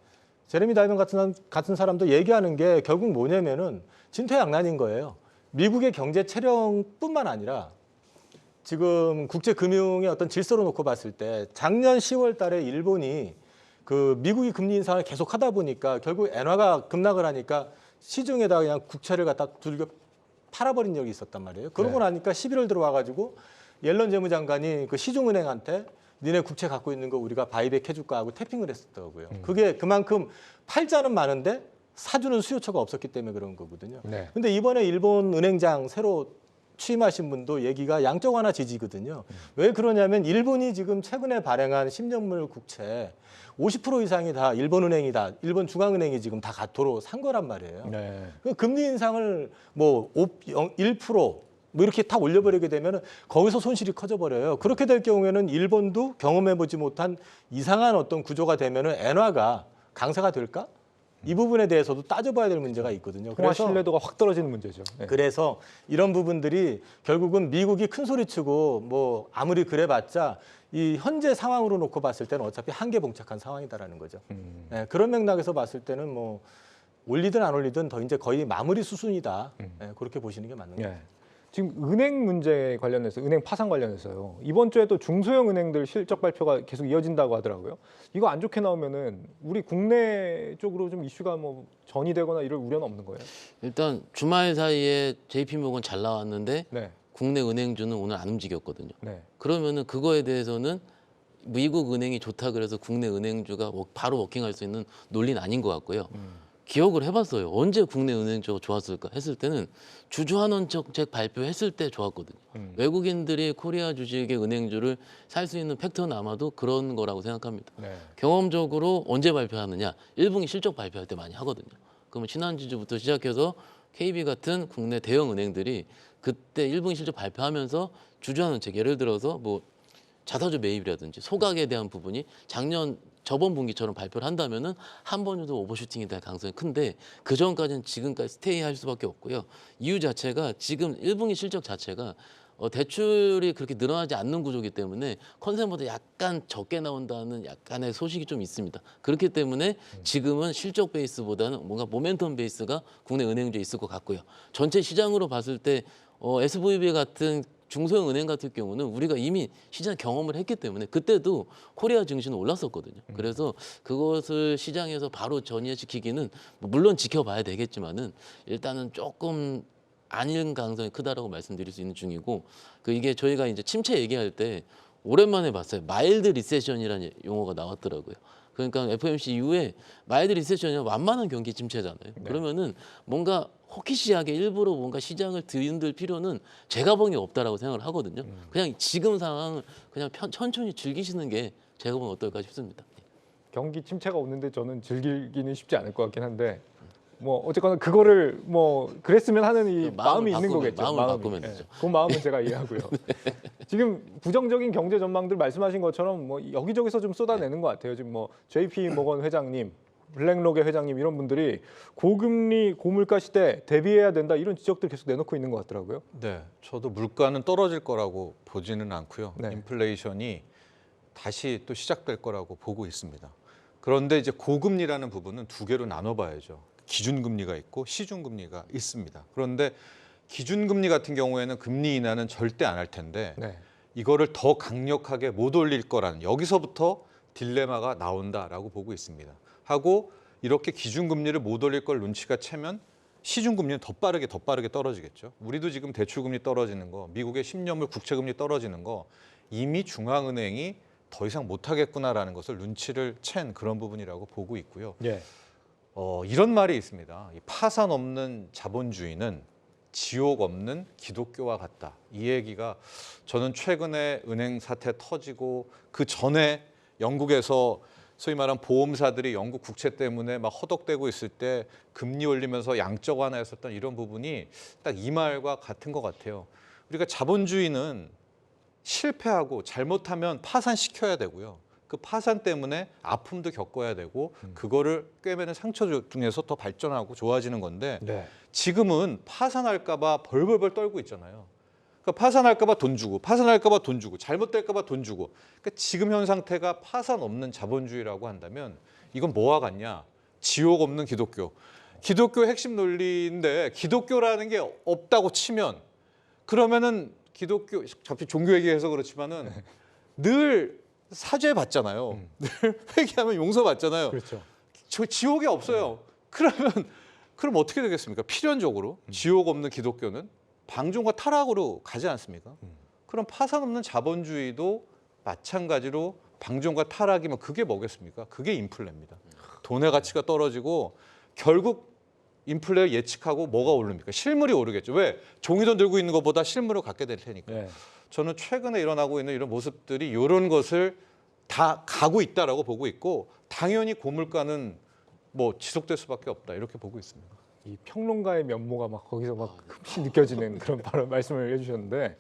제레미 다이먼 같은 사람도 얘기하는 게 결국 뭐냐면은 진퇴양난인 거예요. 미국의 경제 체력뿐만 아니라 지금 국제 금융의 어떤 질서로 놓고 봤을 때 작년 10월 달에 일본이 그 미국이 금리 인상을 계속 하다 보니까 결국 엔화가 급락을 하니까 시중에다 그냥 국채를 갖다 두들겨 팔아버린 적이 있었단 말이에요. 그러고 나니까 11월 들어와가지고 옐런 재무장관이 그 시중은행한테 니네 국채 갖고 있는 거 우리가 바이백 해줄까 하고 태핑을 했었더라고요. 그게 그만큼 팔자는 많은데 사주는 수요처가 없었기 때문에 그런 거거든요. 네. 근데 이번에 일본 은행장 새로 취임하신 분도 얘기가 양적 완화 지지거든요. 왜 그러냐면 일본이 지금 최근에 발행한 10년물 국채 50% 이상이 다 일본 은행이다. 일본 중앙은행이 지금 다 도로 산 거란 말이에요. 네. 그 금리 인상을 뭐 1% 뭐 이렇게 탁 올려버리게 되면 거기서 손실이 커져 버려요. 그렇게 될 경우에는 일본도 경험해보지 못한 이상한 어떤 구조가 되면 엔화가 강세가 될까? 이 부분에 대해서도 따져봐야 될 문제가 있거든요. 통화 신뢰도가 확 떨어지는 문제죠. 네. 그래서 이런 부분들이 결국은 미국이 큰 소리치고 뭐 아무리 그래봤자 이 현재 상황으로 놓고 봤을 때는 어차피 한계 봉착한 상황이다라는 거죠. 네, 그런 맥락에서 봤을 때는 뭐 올리든 안 올리든 더 이제 거의 마무리 수순이다. 네, 그렇게 보시는 게 맞는 것 같아요. 예. 지금 은행 문제 관련해서 은행 파산 관련해서요. 이번 주에도 중소형 은행들 실적 발표가 계속 이어진다고 하더라고요. 이거 안 좋게 나오면은 우리 국내 쪽으로 좀 이슈가 뭐 전이되거나 이럴 우려는 없는 거예요? 일단 주말 사이에 JP모건 잘 나왔는데 네. 국내 은행주는 오늘 안 움직였거든요. 네. 그러면은 그거에 대해서는 미국 은행이 좋다 그래서 국내 은행주가 바로 워킹할 수 있는 논리는 아닌 것 같고요. 기억을 해봤어요. 언제 국내 은행주가 좋았을까 했을 때는 주주환원 정책 발표했을 때 좋았거든요. 외국인들이 코리아 주식의 은행주를 살 수 있는 팩터는 아마도 그런 거라고 생각합니다. 네. 경험적으로 언제 발표하느냐? 1분기 실적 발표할 때 많이 하거든요. 그러면 지난주부터 시작해서 KB 같은 국내 대형 은행들이 그때 1분기 실적 발표하면서 주주환원 정책 예를 들어서 뭐 자사주 매입이라든지 소각에 대한 부분이 저번 분기처럼 발표를 한다면은 한 번 정도 오버슈팅이 될 가능성이 큰데 그 전까지는 지금까지 스테이할 수밖에 없고요. 이유 자체가 지금 1분기 실적 자체가 대출이 그렇게 늘어나지 않는 구조이기 때문에 컨센보다 약간 적게 나온다는 약간의 소식이 좀 있습니다. 그렇기 때문에 지금은 실적 베이스보다는 뭔가 모멘텀 베이스가 국내 은행주에 있을 것 같고요. 전체 시장으로 봤을 때 SVB 같은 중소형 은행 같은 경우는 우리가 이미 시장 경험을 했기 때문에 그때도 코리아 증시는 올랐었거든요. 그래서 그것을 시장에서 바로 전이시키기는 물론 지켜봐야 되겠지만은 일단은 조금 아닌 가능성이 크다라고 말씀드릴 수 있는 중이고 이게 저희가 이제 침체 얘기할 때 오랜만에 봤어요. 마일드 리세션이라는 용어가 나왔더라고요. 그러니까 FOMC 이후에 마일드 리세션이 완만한 경기 침체잖아요. 그러면은 뭔가 호키시하게 일부러 뭔가 시장을 뒤흔들 필요는 제가 보기엔 없다라고 생각을 하거든요. 그냥 지금 상황을 그냥 천천히 즐기시는 게 제가 보면 어떨까 싶습니다. 경기 침체가 오는데 저는 즐기기는 쉽지 않을 것 같긴 한데 뭐 어쨌거나 그거를 뭐 그랬으면 하는 이 마음이 있는 거겠죠. 마음을 바꾸면 되죠. 그 마음은 제가 이해하고요. 지금 부정적인 경제 전망들 말씀하신 것처럼 뭐 여기저기서 좀 쏟아내는 것 같아요. 지금 뭐 JP 모건 회장님, 블랙록의 회장님 이런 분들이 고금리 고물가 시대 대비해야 된다 이런 지적들 계속 내놓고 있는 것 같더라고요. 네, 저도 물가는 떨어질 거라고 보지는 않고요. 네. 인플레이션이 다시 또 시작될 거라고 보고 있습니다. 그런데 이제 고금리라는 부분은 두 개로 나눠봐야죠. 기준금리가 있고 시중금리가 있습니다. 그런데 기준금리 같은 경우에는 금리 인하는 절대 안 할 텐데 네. 이거를 더 강력하게 못 올릴 거라는 여기서부터 딜레마가 나온다라고 보고 있습니다. 하고 이렇게 기준금리를 못 올릴 걸 눈치가 채면 시중금리는 더 빠르게 떨어지겠죠. 우리도 지금 대출금리 떨어지는 거, 미국의 10년물 국채금리 떨어지는 거 이미 중앙은행이 더 이상 못하겠구나라는 것을 눈치를 챈 그런 부분이라고 보고 있고요. 예. 이런 말이 있습니다. 이 파산 없는 자본주의는 지옥 없는 기독교와 같다. 이 얘기가 저는 최근에 은행 사태 터지고 그 전에 영국에서 소위 말하는 보험사들이 영국 국채 때문에 막 허덕대고 있을 때 금리 올리면서 양적 완화했었던 이런 부분이 딱 이 말과 같은 것 같아요. 우리가 자본주의는 실패하고 잘못하면 파산시켜야 되고요. 그 파산 때문에 아픔도 겪어야 되고 그거를 꿰매는 상처 중에서 더 발전하고 좋아지는 건데 네. 지금은 파산할까 봐 벌벌벌 떨고 있잖아요. 그러니까 파산할까 봐 돈 주고 파산할까 봐 돈 주고 잘못될까 봐 돈 주고 그러니까 지금 현 상태가 파산 없는 자본주의라고 한다면 이건 뭐와 같냐? 지옥 없는 기독교. 기독교의 핵심 논리인데 기독교라는 게 없다고 치면 그러면은 기독교 어차피 종교 얘기해서 그렇지만은 늘 사죄 받잖아요. 늘 회개하면 용서 받잖아요. 그렇죠. 저 지옥이 없어요. 그럼 어떻게 되겠습니까? 필연적으로 지옥 없는 기독교는 방종과 타락으로 가지 않습니까? 그럼 파산 없는 자본주의도 마찬가지로 방종과 타락이면 그게 뭐겠습니까? 그게 인플레입니다. 돈의 가치가 떨어지고 결국 인플레를 예측하고 뭐가 오릅니까? 실물이 오르겠죠. 왜? 종이돈 들고 있는 것보다 실물을 갖게 될 테니까. 네. 저는 최근에 일어나고 있는 이런 모습들이 이런 것을 다 가고 있다라고 보고 있고 당연히 고물가는 뭐 지속될 수밖에 없다 이렇게 보고 있습니다. 이 평론가의 면모가 막 거기서 막 흠씬 느껴지는 그런 바로 말씀을 해주셨는데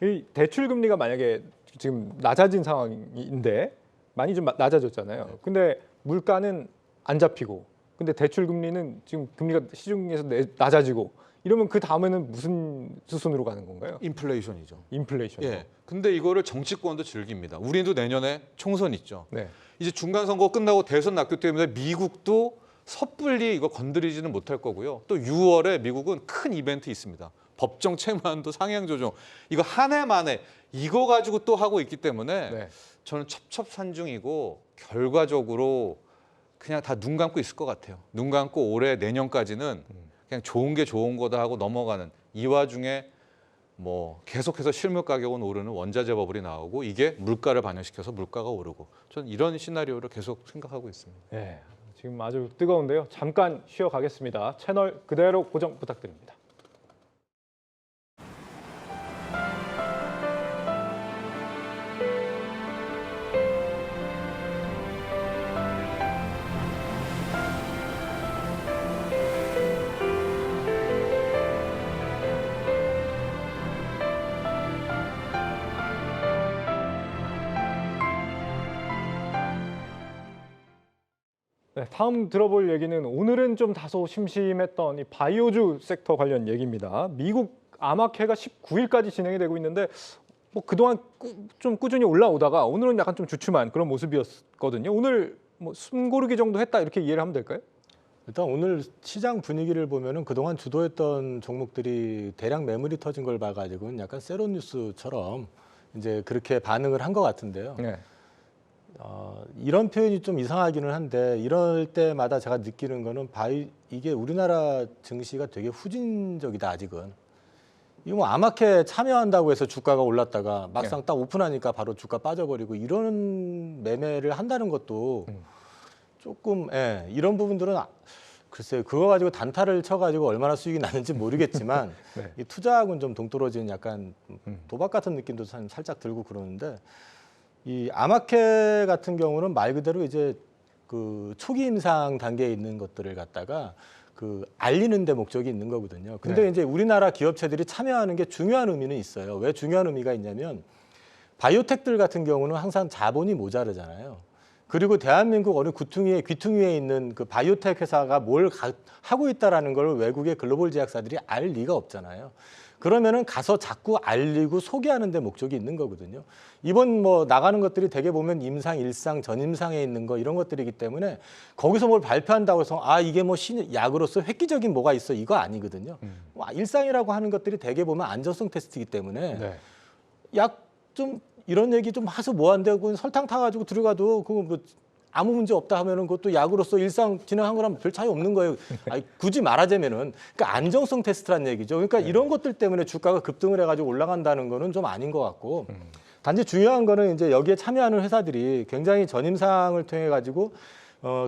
이 대출 금리가 만약에 지금 낮아진 상황인데 많이 좀 낮아졌잖아요. 근데 물가는 안 잡히고 근데 대출 금리는 지금 금리가 시중에서 낮아지고 이러면 그 다음에는 무슨 수순으로 가는 건가요? 인플레이션이죠. 인플레이션. 예. 근데 이거를 정치권도 즐깁니다. 우리도 내년에 총선 있죠. 네. 이제 중간 선거 끝나고 대선 났기 때문에 미국도 섣불리 이거 건드리지는 못할 거고요. 또 6월에 미국은 큰 이벤트 있습니다. 법정 채무한도 상향 조정 이거 한 해 만에 이거 가지고 또 하고 있기 때문에 네. 저는 첩첩산중이고 결과적으로 그냥 다 눈 감고 있을 것 같아요. 눈 감고 올해 내년까지는 그냥 좋은 게 좋은 거다 하고 넘어가는 이 와중에 뭐 계속해서 실물 가격은 오르는 원자재 버블이 나오고 이게 물가를 반영시켜서 물가가 오르고 저는 이런 시나리오를 계속 생각하고 있습니다. 네, 지금 아주 뜨거운데요. 잠깐 쉬어가겠습니다. 채널 그대로 고정 부탁드립니다. 네, 다음 들어볼 얘기는 오늘은 좀 다소 심심했던 이 바이오주 섹터 관련 얘기입니다. 미국 암학회가 19일까지 진행이 되고 있는데 뭐 그동안 좀 꾸준히 올라오다가 오늘은 약간 좀 주춤한 그런 모습이었거든요. 오늘 뭐 숨고르기 정도 했다 이렇게 이해를 하면 될까요? 일단 오늘 시장 분위기를 보면은 그동안 주도했던 종목들이 대량 매물이 터진 걸 봐가지고는 약간 세로뉴스처럼 이제 그렇게 반응을 한 것 같은데요. 네. 이런 표현이 좀 이상하기는 한데 이럴 때마다 제가 느끼는 거는 이게 우리나라 증시가 되게 후진적이다 아직은. 이거 뭐 암학회 참여한다고 해서 주가가 올랐다가 막상 딱 오픈하니까 바로 주가 빠져버리고 이런 매매를 한다는 것도 조금 이런 부분들은 글쎄요 그거 가지고 단타를 쳐가지고 얼마나 수익이 나는지 모르겠지만 네. 이 투자하고는 좀 동떨어진 약간 도박 같은 느낌도 살짝 들고 그러는데 이 암학회 같은 경우는 말 그대로 이제 그 초기 임상 단계에 있는 것들을 갖다가 그 알리는 데 목적이 있는 거거든요. 근데 네. 이제 우리나라 기업체들이 참여하는 게 중요한 의미는 있어요. 왜 중요한 의미가 있냐면 바이오텍들 같은 경우는 항상 자본이 모자르잖아요. 그리고 대한민국 어느 귀퉁이에 있는 그 바이오텍 회사가 뭘 하고 있다라는 걸 외국의 글로벌 제약사들이 알 리가 없잖아요. 그러면은 가서 자꾸 알리고 소개하는 데 목적이 있는 거거든요. 이번 뭐 나가는 것들이 대개 보면 임상, 일상, 전임상에 있는 거 이런 것들이기 때문에 거기서 뭘 발표한다고 해서 이게 뭐 약으로서 획기적인 뭐가 있어 이거 아니거든요. 일상이라고 하는 것들이 대개 보면 안전성 테스트이기 때문에 네. 약 좀 이런 얘기 좀 해서 뭐 한데 그 설탕 타가지고 들어가도 그거 뭐 아무 문제 없다 하면은 그것도 약으로서 일상 진행한 거랑 별 차이 없는 거예요. 굳이 말하자면은 그러니까 안정성 테스트란 얘기죠. 그러니까 이런 것들 때문에 주가가 급등을 해가지고 올라간다는 거는 좀 아닌 것 같고 단지 중요한 거는 이제 여기에 참여하는 회사들이 굉장히 전임상을 통해 가지고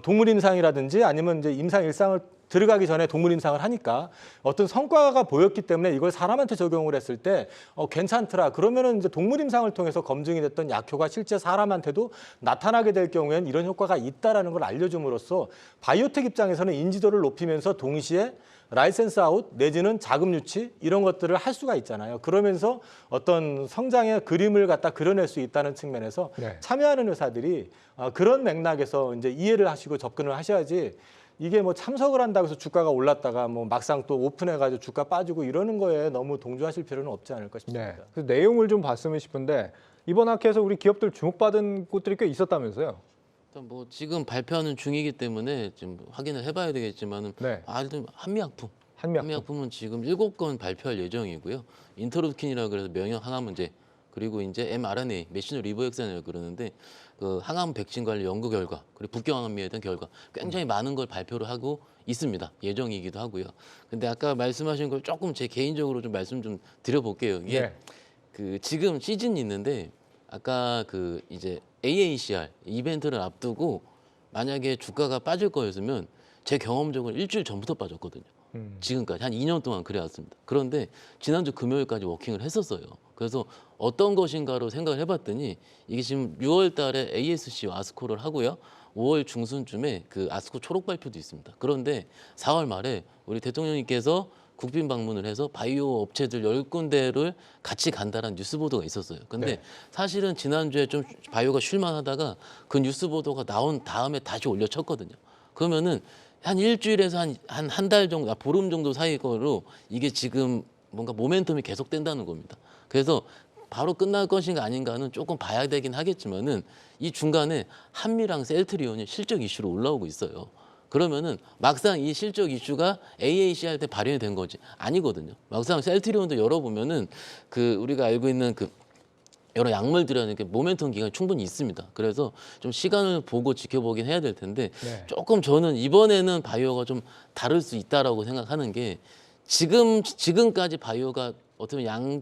동물 임상이라든지 아니면 이제 임상 일상을 들어가기 전에 동물 임상을 하니까 어떤 성과가 보였기 때문에 이걸 사람한테 적용을 했을 때 괜찮더라. 그러면은 이제 동물 임상을 통해서 검증이 됐던 약효가 실제 사람한테도 나타나게 될 경우에는 이런 효과가 있다라는 걸 알려줌으로써 바이오텍 입장에서는 인지도를 높이면서 동시에 라이센스 아웃 내지는 자금 유치 이런 것들을 할 수가 있잖아요. 그러면서 어떤 성장의 그림을 갖다 그려낼 수 있다는 측면에서 네. 참여하는 회사들이 그런 맥락에서 이제 이해를 하시고 접근을 하셔야지 이게 뭐 참석을 한다고 해서 주가가 올랐다가 뭐 막상 또 오픈해가지고 주가 빠지고 이러는 거에 너무 동조하실 필요는 없지 않을까 싶습니다. 네. 그래서 내용을 좀 봤으면 싶은데 이번 학회에서 우리 기업들 주목받은 곳들이 꽤 있었다면서요? 일단 뭐 지금 발표하는 중이기 때문에 좀 확인을 해봐야 되겠지만은 네. 일단 한미약품. 한미약품. 한미약품은 지금 7건 발표할 예정이고요. 인터루킨이라 그래서 명역 항암 문제 그리고 이제 mRNA 메시노 리보엑산이라고 그러는데 그 항암 백신 관련 연구 결과 그리고 북경항암에 대한 결과 굉장히 많은 걸 발표를 하고 있습니다. 예정이기도 하고요. 근데 아까 말씀하신 걸 조금 제 개인적으로 좀 말씀 좀 드려볼게요. 이게 네. 그 지금 시즌이 있는데 아까 그 이제 AACR 이벤트를 앞두고 만약에 주가가 빠질 거였으면 제 경험적으로 일주일 전부터 빠졌거든요. 지금까지 한 2년 동안 그래왔습니다. 그런데 지난주 금요일까지 워킹을 했었어요. 그래서 어떤 것인가로 생각을 해봤더니 이게 지금 6월 달에 ASC와 아스코를 하고요. 5월 중순쯤에 그 아스코 초록 발표도 있습니다. 그런데 4월 말에 우리 대통령님께서 국빈 방문을 해서 바이오 업체들 10군데를 같이 간다는 뉴스 보도가 있었어요. 근데 네. 사실은 지난주에 좀 바이오가 쉴만하다가 그 뉴스 보도가 나온 다음에 다시 올려쳤거든요. 그러면은 한 일주일에서 한 달 정도, 보름 정도 사이 거로 이게 지금 뭔가 모멘텀이 계속된다는 겁니다. 그래서 바로 끝날 것인가 아닌가는 조금 봐야 되긴 하겠지만은 이 중간에 한미랑 셀트리온이 실적 이슈로 올라오고 있어요. 그러면은 막상 이 실적 이슈가 AAC 할 때 발현이 된 거지 아니거든요. 막상 셀트리온도 열어보면은 그 우리가 알고 있는 그 여러 약물들은 이렇게 모멘텀 기간이 충분히 있습니다. 그래서 좀 시간을 보고 지켜보긴 해야 될 텐데 네. 조금 저는 이번에는 바이오가 좀 다를 수 있다라고 생각하는 게 지금까지 바이오가 어떻게 보면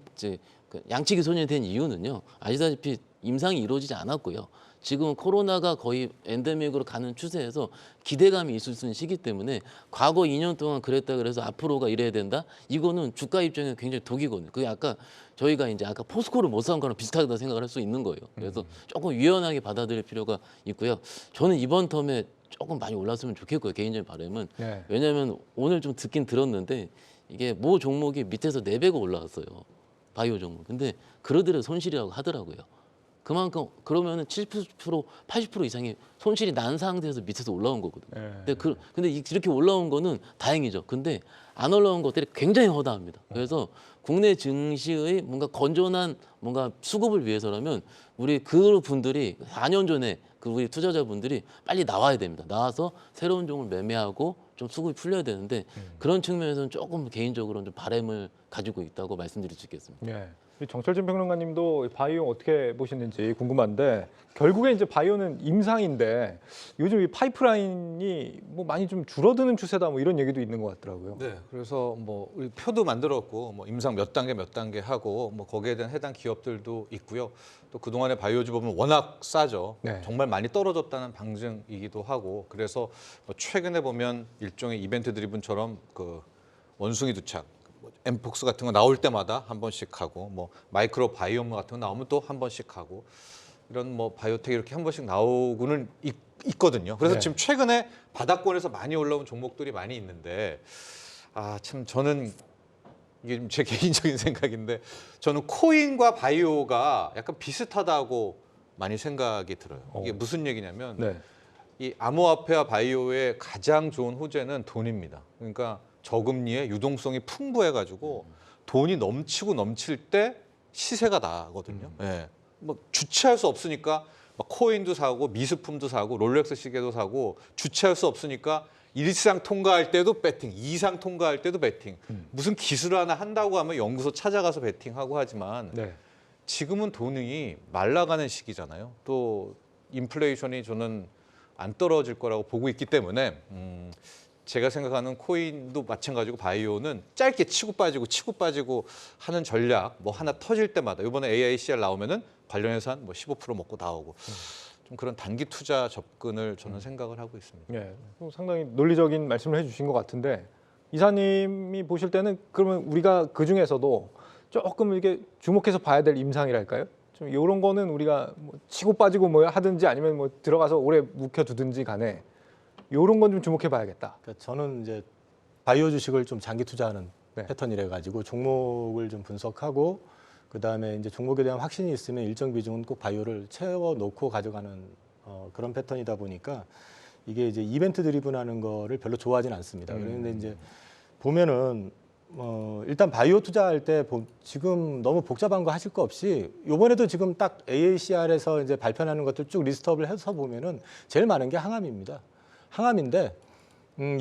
양치기 소년이 된 이유는요. 아시다시피 임상이 이루어지지 않았고요. 지금 코로나가 거의 엔데믹으로 가는 추세에서 기대감이 있을 수 있는 시기 때문에 과거 2년 동안 그랬다 그래서 앞으로가 이래야 된다? 이거는 주가 입장에서 굉장히 독이거든요. 그게 아까 저희가 이제 아까 포스코를 못 산 거랑 비슷하다 생각을 할 수 있는 거예요. 그래서 조금 유연하게 받아들일 필요가 있고요. 저는 이번 텀에 조금 많이 올랐으면 좋겠고요. 개인적인 바람은. 네. 왜냐하면 오늘 좀 듣긴 들었는데 이게 모 종목이 밑에서 4배가 올라왔어요. 바이오 종목. 근데 그러더라도 손실이라고 하더라고요. 그만큼 그러면은 70%, 80% 이상이 손실이 난 상태에서 밑에서 올라온 거거든요. 네. 근데 이렇게 올라온 거는 다행이죠. 근데 안 올라온 것들이 굉장히 허다합니다. 그래서 국내 증시의 뭔가 건전한 뭔가 수급을 위해서라면 우리 그 분들이 4년 전에 그 우리 투자자분들이 빨리 나와야 됩니다. 나와서 새로운 종을 매매하고 좀 수급이 풀려야 되는데 그런 측면에서는 조금 개인적으로는 좀 바람을 가지고 있다고 말씀드릴 수 있겠습니다. 네. 이 정철진 평론가님도 바이오 어떻게 보시는지 궁금한데 결국에 이제 바이오는 임상인데 요즘 이 파이프라인이 뭐 많이 좀 줄어드는 추세다 뭐 이런 얘기도 있는 것 같더라고요. 네, 그래서 뭐 우리 표도 만들었고 뭐 임상 몇 단계 하고 뭐 거기에 대한 해당 기업들도 있고요. 또 그동안의 바이오주 보면 워낙 싸죠. 네. 정말 많이 떨어졌다는 방증이기도 하고 그래서 뭐 최근에 보면 일종의 이벤트 드리븐처럼 그 원숭이 두착 엠폭스 같은 거 나올 때마다 한 번씩 하고 뭐 마이크로 바이옴 같은 거 나오면 또 한 번씩 하고 이런 뭐 바이오텍 이렇게 한 번씩 나오고는 있거든요. 그래서 네. 지금 최근에 바닥권에서 많이 올라온 종목들이 많이 있는데 참 저는 이게 좀 제 개인적인 생각인데 저는 코인과 바이오가 약간 비슷하다고 많이 생각이 들어요. 이게 무슨 얘기냐면 네. 이 암호화폐와 바이오의 가장 좋은 호재는 돈입니다. 그러니까 저금리에 유동성이 풍부해가지고 돈이 넘치고 넘칠 때 시세가 나거든요. 예. 뭐 주체할 수 없으니까 막 코인도 사고 미술품도 사고 롤렉스 시계도 사고 주체할 수 없으니까 1상 통과할 때도 배팅, 2상 통과할 때도 배팅. 무슨 기술 하나 한다고 하면 연구소 찾아가서 배팅하고 하지만 네. 지금은 돈이 말라가는 시기잖아요. 또 인플레이션이 저는 안 떨어질 거라고 보고 있기 때문에 제가 생각하는 코인도 마찬가지고 바이오는 짧게 치고 빠지고 하는 전략 뭐 하나 터질 때마다 이번에 AICR 나오면은 관련해서 한 뭐 15% 먹고 나오고 좀 그런 단기 투자 접근을 저는 생각을 하고 있습니다. 예, 상당히 논리적인 말씀을 해주신 것 같은데 이사님이 보실 때는 그러면 우리가 그 중에서도 조금 이렇게 주목해서 봐야 될 임상이랄까요? 좀 이런 거는 우리가 뭐 치고 빠지고 뭐 하든지 아니면 뭐 들어가서 오래 묵혀두든지 간에 이런 건 좀 주목해 봐야겠다. 그러니까 저는 이제 바이오 주식을 좀 장기 투자하는 네. 패턴이라 가지고 종목을 좀 분석하고 그다음에 이제 종목에 대한 확신이 있으면 일정 비중은 꼭 바이오를 채워 놓고 가져가는 그런 패턴이다 보니까 이게 이제 이벤트 드리븐하는 거를 별로 좋아하진 않습니다. 그런데 이제 보면은 일단 바이오 투자할 때 지금 너무 복잡한 거 하실 거 없이 요번에도 지금 딱 AACR에서 이제 발표하는 것들 쭉 리스트업을 해서 보면은 제일 많은 게 항암입니다. 항암인데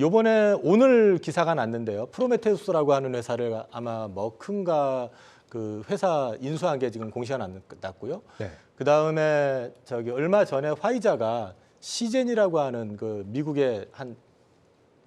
요번에 오늘 기사가 났는데요. 프로메테우스라고 하는 회사를 아마 머큰가 그 회사 인수한 게 지금 공시가 났고요. 네. 그 다음에 저기 얼마 전에 화이자가 시젠이라고 하는 그 미국의 한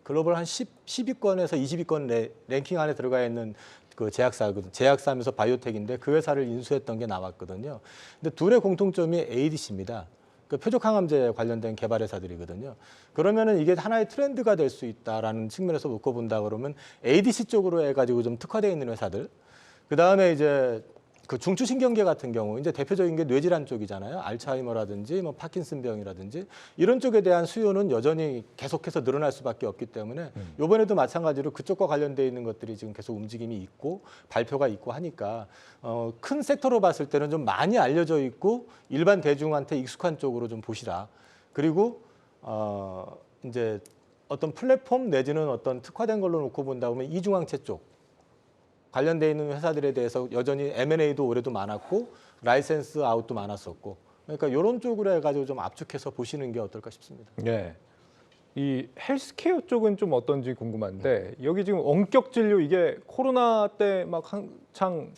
글로벌 한 10위권에서 20위권 랭킹 안에 들어가 있는 그 제약사면서 바이오텍인데 그 회사를 인수했던 게 나왔거든요. 근데 둘의 공통점이 ADC입니다. 그 표적항암제 관련된 개발 회사들이거든요. 그러면은 이게 하나의 트렌드가 될 수 있다라는 측면에서 놓고 본다 그러면 ADC 쪽으로 해가지고 좀 특화되어 있는 회사들. 그 다음에 이제 그 중추신경계 같은 경우 이제 대표적인 게 뇌질환 쪽이잖아요. 알츠하이머라든지 뭐 파킨슨병이라든지 이런 쪽에 대한 수요는 여전히 계속해서 늘어날 수밖에 없기 때문에 이번에도 마찬가지로 그쪽과 관련되어 있는 것들이 지금 계속 움직임이 있고 발표가 있고 하니까 큰 섹터로 봤을 때는 좀 많이 알려져 있고 일반 대중한테 익숙한 쪽으로 좀 보시라. 그리고 이제 어떤 플랫폼 내지는 어떤 특화된 걸로 놓고 본다 보면 이중항체 쪽 관련되어 있는 회사들에 대해서 여전히 M&A도 올해도 많았고 라이센스 아웃도 많았었고 그러니까 이런 쪽으로 해가지고 좀 압축해서 보시는 게 어떨까 싶습니다. 예. 이 헬스케어 쪽은 좀 어떤지 궁금한데 여기 지금 원격 진료 이게 코로나 때 막 한창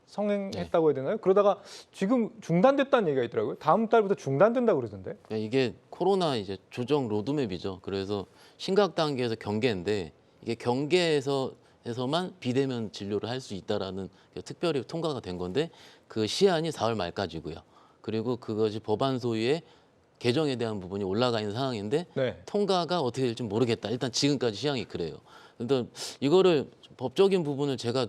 성행했다고 해야 되나요? 그러다가 지금 중단됐다는 얘기가 있더라고요. 다음 달부터 중단된다고 그러던데. 이게 코로나 이제 조정 로드맵이죠. 그래서 심각 단계에서 경계인데 이게 경계에서만 비대면 진료를 할 수 있다라는 특별히 통과가 된 건데 그 시한이 4월 말까지고요. 그리고 그것이 법안 소위에 개정에 대한 부분이 올라가 있는 상황인데 네. 통과가 어떻게 될지 모르겠다. 일단 지금까지 시향이 그래요. 그런데 이거를 법적인 부분을 제가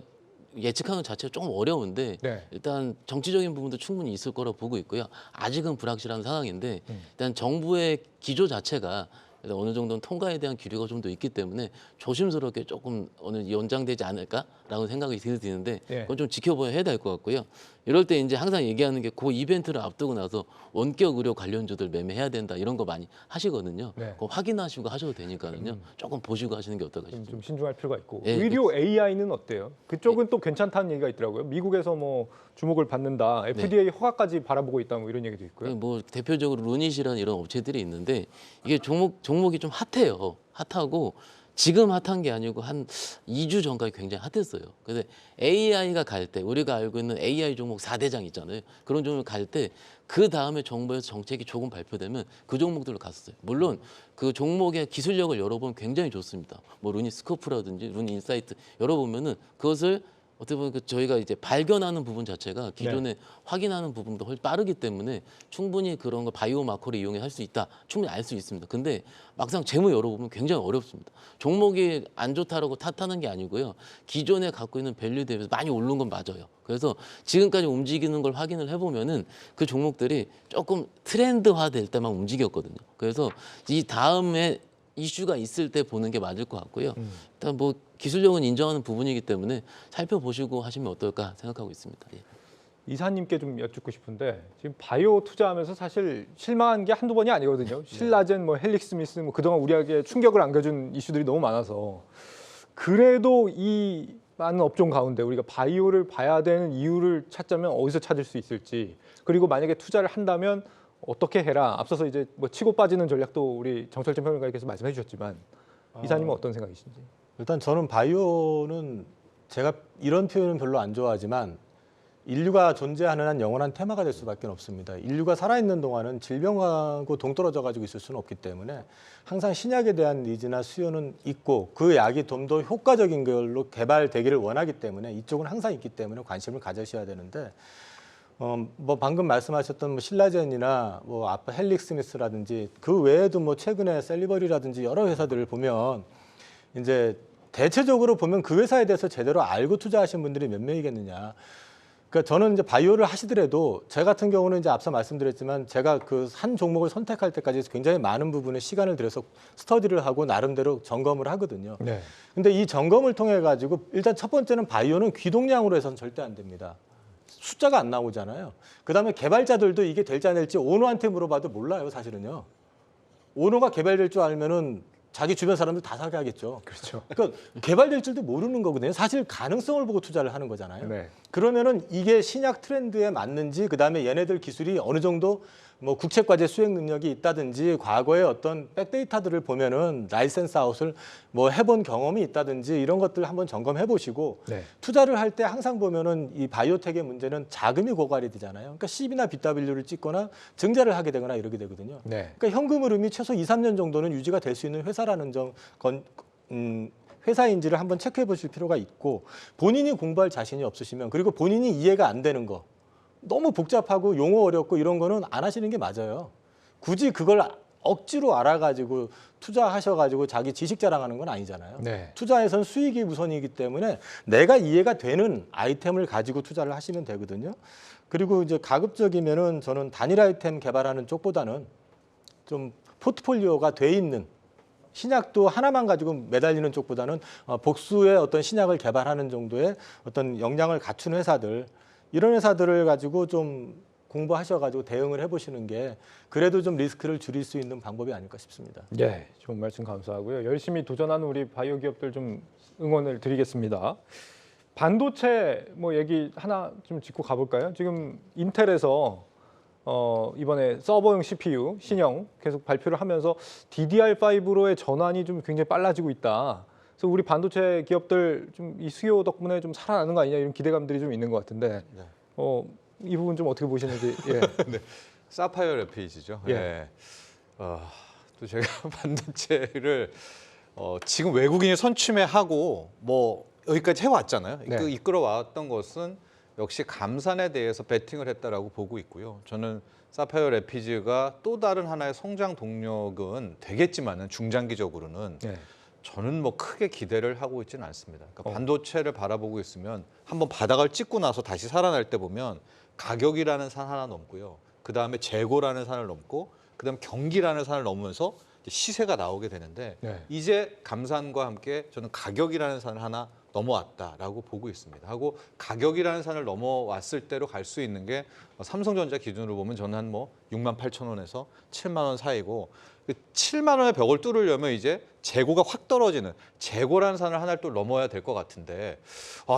예측하는 자체가 조금 어려운데 네. 일단 정치적인 부분도 충분히 있을 거라고 보고 있고요. 아직은 불확실한 상황인데 일단 정부의 기조 자체가 일단 어느 정도는 통과에 대한 기류가 좀 더 있기 때문에 조심스럽게 조금 어느 연장되지 않을까라는 생각이 드는데 예. 그건 좀 지켜봐야 해야 될 것 같고요. 이럴 때 이제 항상 얘기하는 게 그 이벤트를 앞두고 나서 원격 의료 관련주들 매매해야 된다 이런 거 많이 하시거든요. 네. 그거 확인하시고 하셔도 되니까요. 조금 보시고 하시는 게 어떨까 좀, 싶습니다. 좀 신중할 필요가 있고 예, 의료 AI는 어때요? 그쪽은 또 괜찮다는 얘기가 있더라고요. 미국에서 뭐 주목을 받는다, FDA 허가까지 바라보고 있다 뭐 이런 얘기도 있고요. 뭐 대표적으로 루닛이라는 이런 업체들이 있는데 이게 종목이 좀 핫해요. 핫하고 지금 핫한 게 아니고 한 2주 전까지 굉장히 핫했어요. 그래서 AI가 갈 때 우리가 알고 있는 AI 종목 4대장 있잖아요. 그런 종목을 갈 때 그 다음에 정부에서 정책이 조금 발표되면 그 종목들로 갔었어요. 물론 그 종목의 기술력을 열어보면 굉장히 좋습니다. 뭐 루닛 스코프라든지 루닛 인사이트 열어보면은 그것을 어떻게 보면 저희가 이제 발견하는 부분 자체가 기존에 확인하는 부분도 훨씬 빠르기 때문에 충분히 그런 거 바이오 마커를 이용해 할 수 있다. 충분히 알 수 있습니다. 근데 막상 재무 열어보면 굉장히 어렵습니다. 종목이 안 좋다라고 탓하는 게 아니고요. 기존에 갖고 있는 밸류 대비해서 많이 오른 건 맞아요. 그래서 지금까지 움직이는 걸 확인을 해보면은 그 종목들이 조금 트렌드화 될 때만 움직였거든요. 그래서 이 다음에 이슈가 있을 때 보는 게 맞을 것 같고요. 일단 뭐 기술력은 인정하는 부분이기 때문에 살펴보시고 하시면 어떨까 생각하고 있습니다. 예. 이사님께 좀 여쭙고 싶은데 지금 바이오 투자하면서 사실 실망한 게 한두 번이 아니거든요. 신라젠, 뭐 헬릭스미스, 뭐 그동안 우리에게 충격을 안겨준 이슈들이 너무 많아서 그래도 이 많은 업종 가운데 우리가 바이오를 봐야 되는 이유를 찾자면 어디서 찾을 수 있을지, 그리고 만약에 투자를 한다면 어떻게 해라. 앞서서 이제 뭐 치고 빠지는 전략도 우리 정철진 평론가께서 말씀해 주셨지만 이사님은 어떤 생각이신지? 일단 저는 바이오는 제가 이런 표현은 별로 안 좋아하지만 인류가 존재하는 한 영원한 테마가 될 수밖에 없습니다. 인류가 살아있는 동안은 질병하고 동떨어져 가지고 있을 수는 없기 때문에 항상 신약에 대한 니즈나 수요는 있고 그 약이 좀 더 효과적인 걸로 개발되기를 원하기 때문에 이쪽은 항상 있기 때문에 관심을 가져셔야 되는데 뭐 방금 말씀하셨던 뭐 신라젠이나 뭐 아빠 헬릭스미스라든지 그 외에도 뭐 최근에 셀리버리라든지 여러 회사들을 보면 이제 대체적으로 보면 그 회사에 대해서 제대로 알고 투자하신 분들이 몇 명이겠느냐. 그러니까 저는 이제 바이오를 하시더라도 제 같은 경우는 이제 앞서 말씀드렸지만 제가 그 한 종목을 선택할 때까지 굉장히 많은 부분에 시간을 들여서 스터디를 하고 나름대로 점검을 하거든요. 네. 근데 이 점검을 통해 가지고 일단 첫 번째는 바이오는 귀동량으로 해서는 절대 안 됩니다. 숫자가 안 나오잖아요. 그다음에 개발자들도 이게 될지 안 될지 오너한테 물어봐도 몰라요, 사실은요. 오너가 개발될 줄 알면은 자기 주변 사람들 다 사게 하겠죠. 그렇죠. 그러니까 개발될 줄도 모르는 거거든요. 사실 가능성을 보고 투자를 하는 거잖아요. 네. 그러면은 이게 신약 트렌드에 맞는지, 그다음에 얘네들 기술이 어느 정도 뭐 국책과제 수행 능력이 있다든지, 과거의 어떤 백데이터들을 보면은 라이센스 아웃을 뭐 해본 경험이 있다든지 이런 것들 한번 점검해 보시고 네. 투자를 할 때 항상 보면은 이 바이오텍의 문제는 자금이 고갈이 되잖아요. 그러니까 CB나 BW를 찍거나 증자를 하게 되거나 이러게 되거든요. 네. 그러니까 현금 흐름이 최소 2, 3년 정도는 유지가 될 수 있는 회사라는 회사인지를 한번 체크해 보실 필요가 있고, 본인이 공부할 자신이 없으시면, 그리고 본인이 이해가 안 되는 거, 너무 복잡하고 용어 어렵고 이런 거는 안 하시는 게 맞아요. 굳이 그걸 억지로 알아가지고 투자하셔가지고 자기 지식 자랑하는 건 아니잖아요. 네. 투자에선 수익이 우선이기 때문에 내가 이해가 되는 아이템을 가지고 투자를 하시면 되거든요. 그리고 이제 가급적이면은 저는 단일 아이템 개발하는 쪽보다는 좀 포트폴리오가 돼 있는, 신약도 하나만 가지고 매달리는 쪽보다는 복수의 어떤 신약을 개발하는 정도의 어떤 역량을 갖춘 회사들, 이런 회사들을 가지고 좀 공부하셔가지고 대응을 해보시는 게 그래도 좀 리스크를 줄일 수 있는 방법이 아닐까 싶습니다. 네, 좋은 말씀 감사하고요. 열심히 도전하는 우리 바이오 기업들 좀 응원을 드리겠습니다. 반도체 뭐 얘기 하나 좀 짚고 가볼까요? 지금 인텔에서 이번에 서버용 CPU 신형 계속 발표를 하면서 DDR5로의 전환이 좀 굉장히 빨라지고 있다. 그래서 우리 반도체 기업들 좀 이 수요 덕분에 좀 살아나는 거 아니냐 이런 기대감들이 좀 있는 것 같은데 이 부분 좀 어떻게 보시는지. 예. 사파이어 레피지죠. 예. 예. 또 제가 반도체를 지금 외국인이 선취매하고 뭐 여기까지 해왔잖아요. 네. 그 이끌어왔던 것은 역시 감산에 대해서 베팅을 했다라고 보고 있고요. 저는 사파이어 레피지가 또 다른 하나의 성장 동력은 되겠지만은 중장기적으로는 네. 저는 뭐 크게 기대를 하고 있지는 않습니다. 그러니까 반도체를 바라보고 있으면 한번 바닥을 찍고 나서 다시 살아날 때 보면 가격이라는 산 하나 넘고요. 그 다음에 재고라는 산을 넘고 그 다음에 경기라는 산을 넘으면서 이제 시세가 나오게 되는데 네. 이제 감산과 함께 저는 가격이라는 산을 하나 넘어왔다라고 보고 있습니다. 하고 가격이라는 산을 넘어왔을 때로 갈 수 있는 게 삼성전자 기준으로 보면 저는 한 뭐 68,000원에서 7만 원 사이고 그 7만 원의 벽을 뚫으려면 이제 재고가 확 떨어지는 재고라는 산을 하나를 또 넘어야 될 것 같은데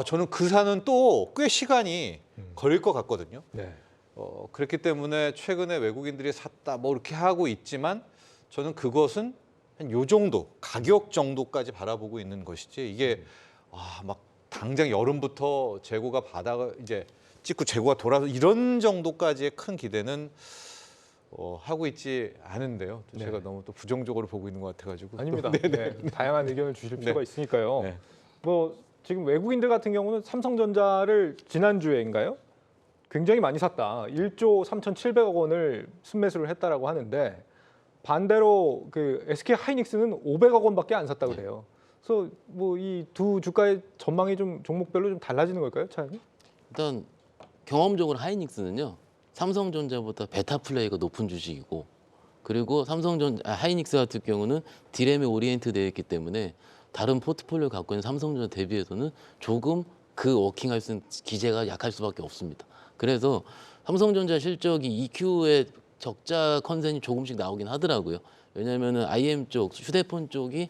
저는 그 산은 또 꽤 시간이 걸릴 것 같거든요. 네. 그렇기 때문에 최근에 외국인들이 샀다 뭐 이렇게 하고 있지만 저는 그것은 한 요 정도 가격 정도까지 바라보고 있는 것이지 이게 막 당장 여름부터 재고가 바닥을 이제 찍고 재고가 돌아서 이런 정도까지의 큰 기대는 하고 있지 않은데요. 네. 제가 너무 또 부정적으로 보고 있는 것 같아가지고. 아닙니다. 네, 네. 다양한 의견을 주실 네. 필요가 있으니까요. 네. 뭐 지금 외국인들 같은 경우는 삼성전자를 지난주에인가요? 굉장히 많이 샀다. 1조 3,700억 원을 순매수를 했다라고 하는데 반대로 그 SK 하이닉스는 500억 원밖에 안 샀다 그래요. 그래서 뭐 이 두 주가의 전망이 좀 종목별로 좀 달라지는 걸까요, 차장님? 일단 경험적으로 하이닉스는요. 삼성전자보다 베타 플레이가 높은 주식이고 그리고 하이닉스 같은 경우는 디램에 오리엔트 되어 있기 때문에 다른 포트폴리오 갖고 있는 삼성전자 대비해서는 조금 그 워킹할 수 있는 기제가 약할 수밖에 없습니다. 그래서 삼성전자 실적이 EQ의 적자 컨센이 조금씩 나오긴 하더라고요. 왜냐하면 IM 쪽, 휴대폰 쪽이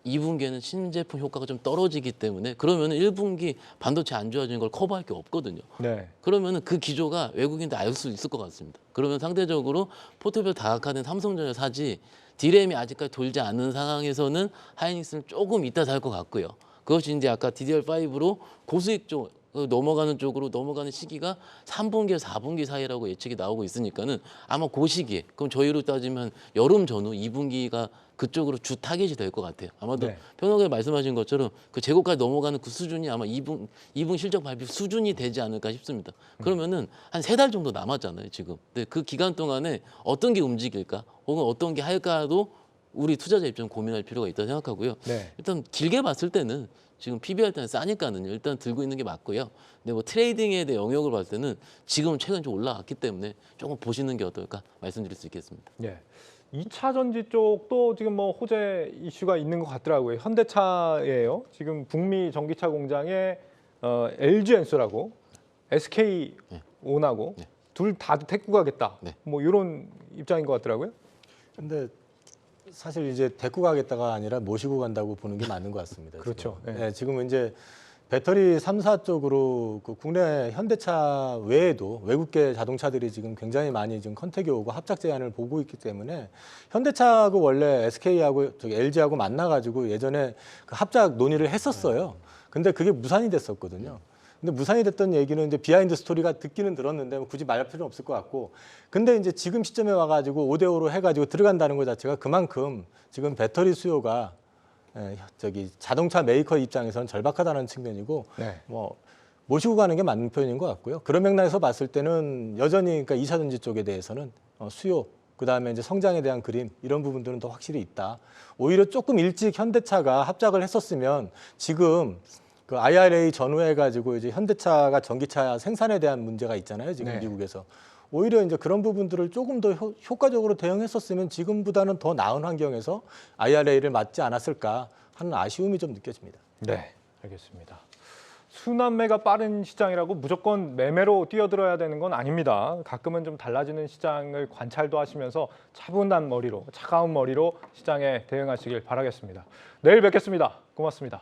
2분기에는 신제품 효과가 좀 떨어지기 때문에 그러면 1분기 반도체 안 좋아지는 걸 커버할 게 없거든요. 네. 그러면 그 기조가 외국인도 알 수 있을 것 같습니다. 그러면 상대적으로 포트폴리오 다각화된 삼성전자 사지 디램이 아직까지 돌지 않는 상황에서는 하이닉스는 조금 이따 살 것 같고요. 그것이 이제 아까 DDR5로 고수익 쪽 넘어가는 쪽으로 넘어가는 시기가 3분기에서 4분기 사이라고 예측이 나오고 있으니까는 아마 그 시기에 그럼 저희로 따지면 여름 전후 2분기가 그쪽으로 주 타겟이 될 것 같아요. 아마도 네. 편하게 말씀하신 것처럼 그 재고까지 넘어가는 그 수준이 아마 2분 실적 발표 수준이 되지 않을까 싶습니다. 그러면은 한 3달 정도 남았잖아요, 지금. 근데 그 기간 동안에 어떤 게 움직일까 혹은 어떤 게 할까도 우리 투자자 입장 고민할 필요가 있다고 생각하고요. 네. 일단 길게 봤을 때는 지금 PBR 때는 싸니까는 일단 들고 있는 게 맞고요. 근데 뭐 트레이딩에 대한 영역을 봤을 때는 지금은 최근 좀 올라왔기 때문에 조금 보시는 게 어떨까 말씀드릴 수 있겠습니다. 예. 2차 전지 쪽도 지금 뭐 호재 이슈가 있는 것 같더라고요. 현대차예요. 지금 북미 전기차 공장에 LG 엔솔하고 SK 온하고 네. 둘 다 데리고 가겠다. 네. 뭐 이런 입장인 것 같더라고요. 근데 사실 이제 데리고 가겠다가 아니라 모시고 간다고 보는 게 맞는 것 같습니다. 그렇죠. 지금. 네. 네, 지금은 이제 배터리 3사 쪽으로 그 국내 현대차 외에도 외국계 자동차들이 지금 굉장히 많이 지금 컨택이 오고 합작 제안을 보고 있기 때문에 현대차하고 원래 SK하고 LG하고 만나가지고 예전에 그 합작 논의를 했었어요. 근데 그게 무산이 됐었거든요. 근데 무산이 됐던 얘기는 이제 비하인드 스토리가 듣기는 들었는데 뭐 굳이 말할 필요는 없을 것 같고. 근데 이제 지금 시점에 와가지고 5대5로 해가지고 들어간다는 것 자체가 그만큼 지금 배터리 수요가 자동차 메이커 입장에서는 절박하다는 측면이고 네. 뭐 모시고 가는 게 맞는 표현인 것 같고요. 그런 맥락에서 봤을 때는 여전히 그러니까 2차 전지 쪽에 대해서는 수요 그다음에 이제 성장에 대한 그림 이런 부분들은 더 확실히 있다. 오히려 조금 일찍 현대차가 합작을 했었으면 지금 그 IRA 전후해 가지고 이제 현대차가 전기차 생산에 대한 문제가 있잖아요. 지금 네. 미국에서. 오히려 이제 그런 부분들을 조금 더 효과적으로 대응했었으면 지금보다는 더 나은 환경에서 IRA를 맞지 않았을까 하는 아쉬움이 좀 느껴집니다. 네, 알겠습니다. 순환매가 빠른 시장이라고 무조건 매매로 뛰어들어야 되는 건 아닙니다. 가끔은 좀 달라지는 시장을 관찰도 하시면서 차분한 머리로, 차가운 머리로 시장에 대응하시길 바라겠습니다. 내일 뵙겠습니다. 고맙습니다.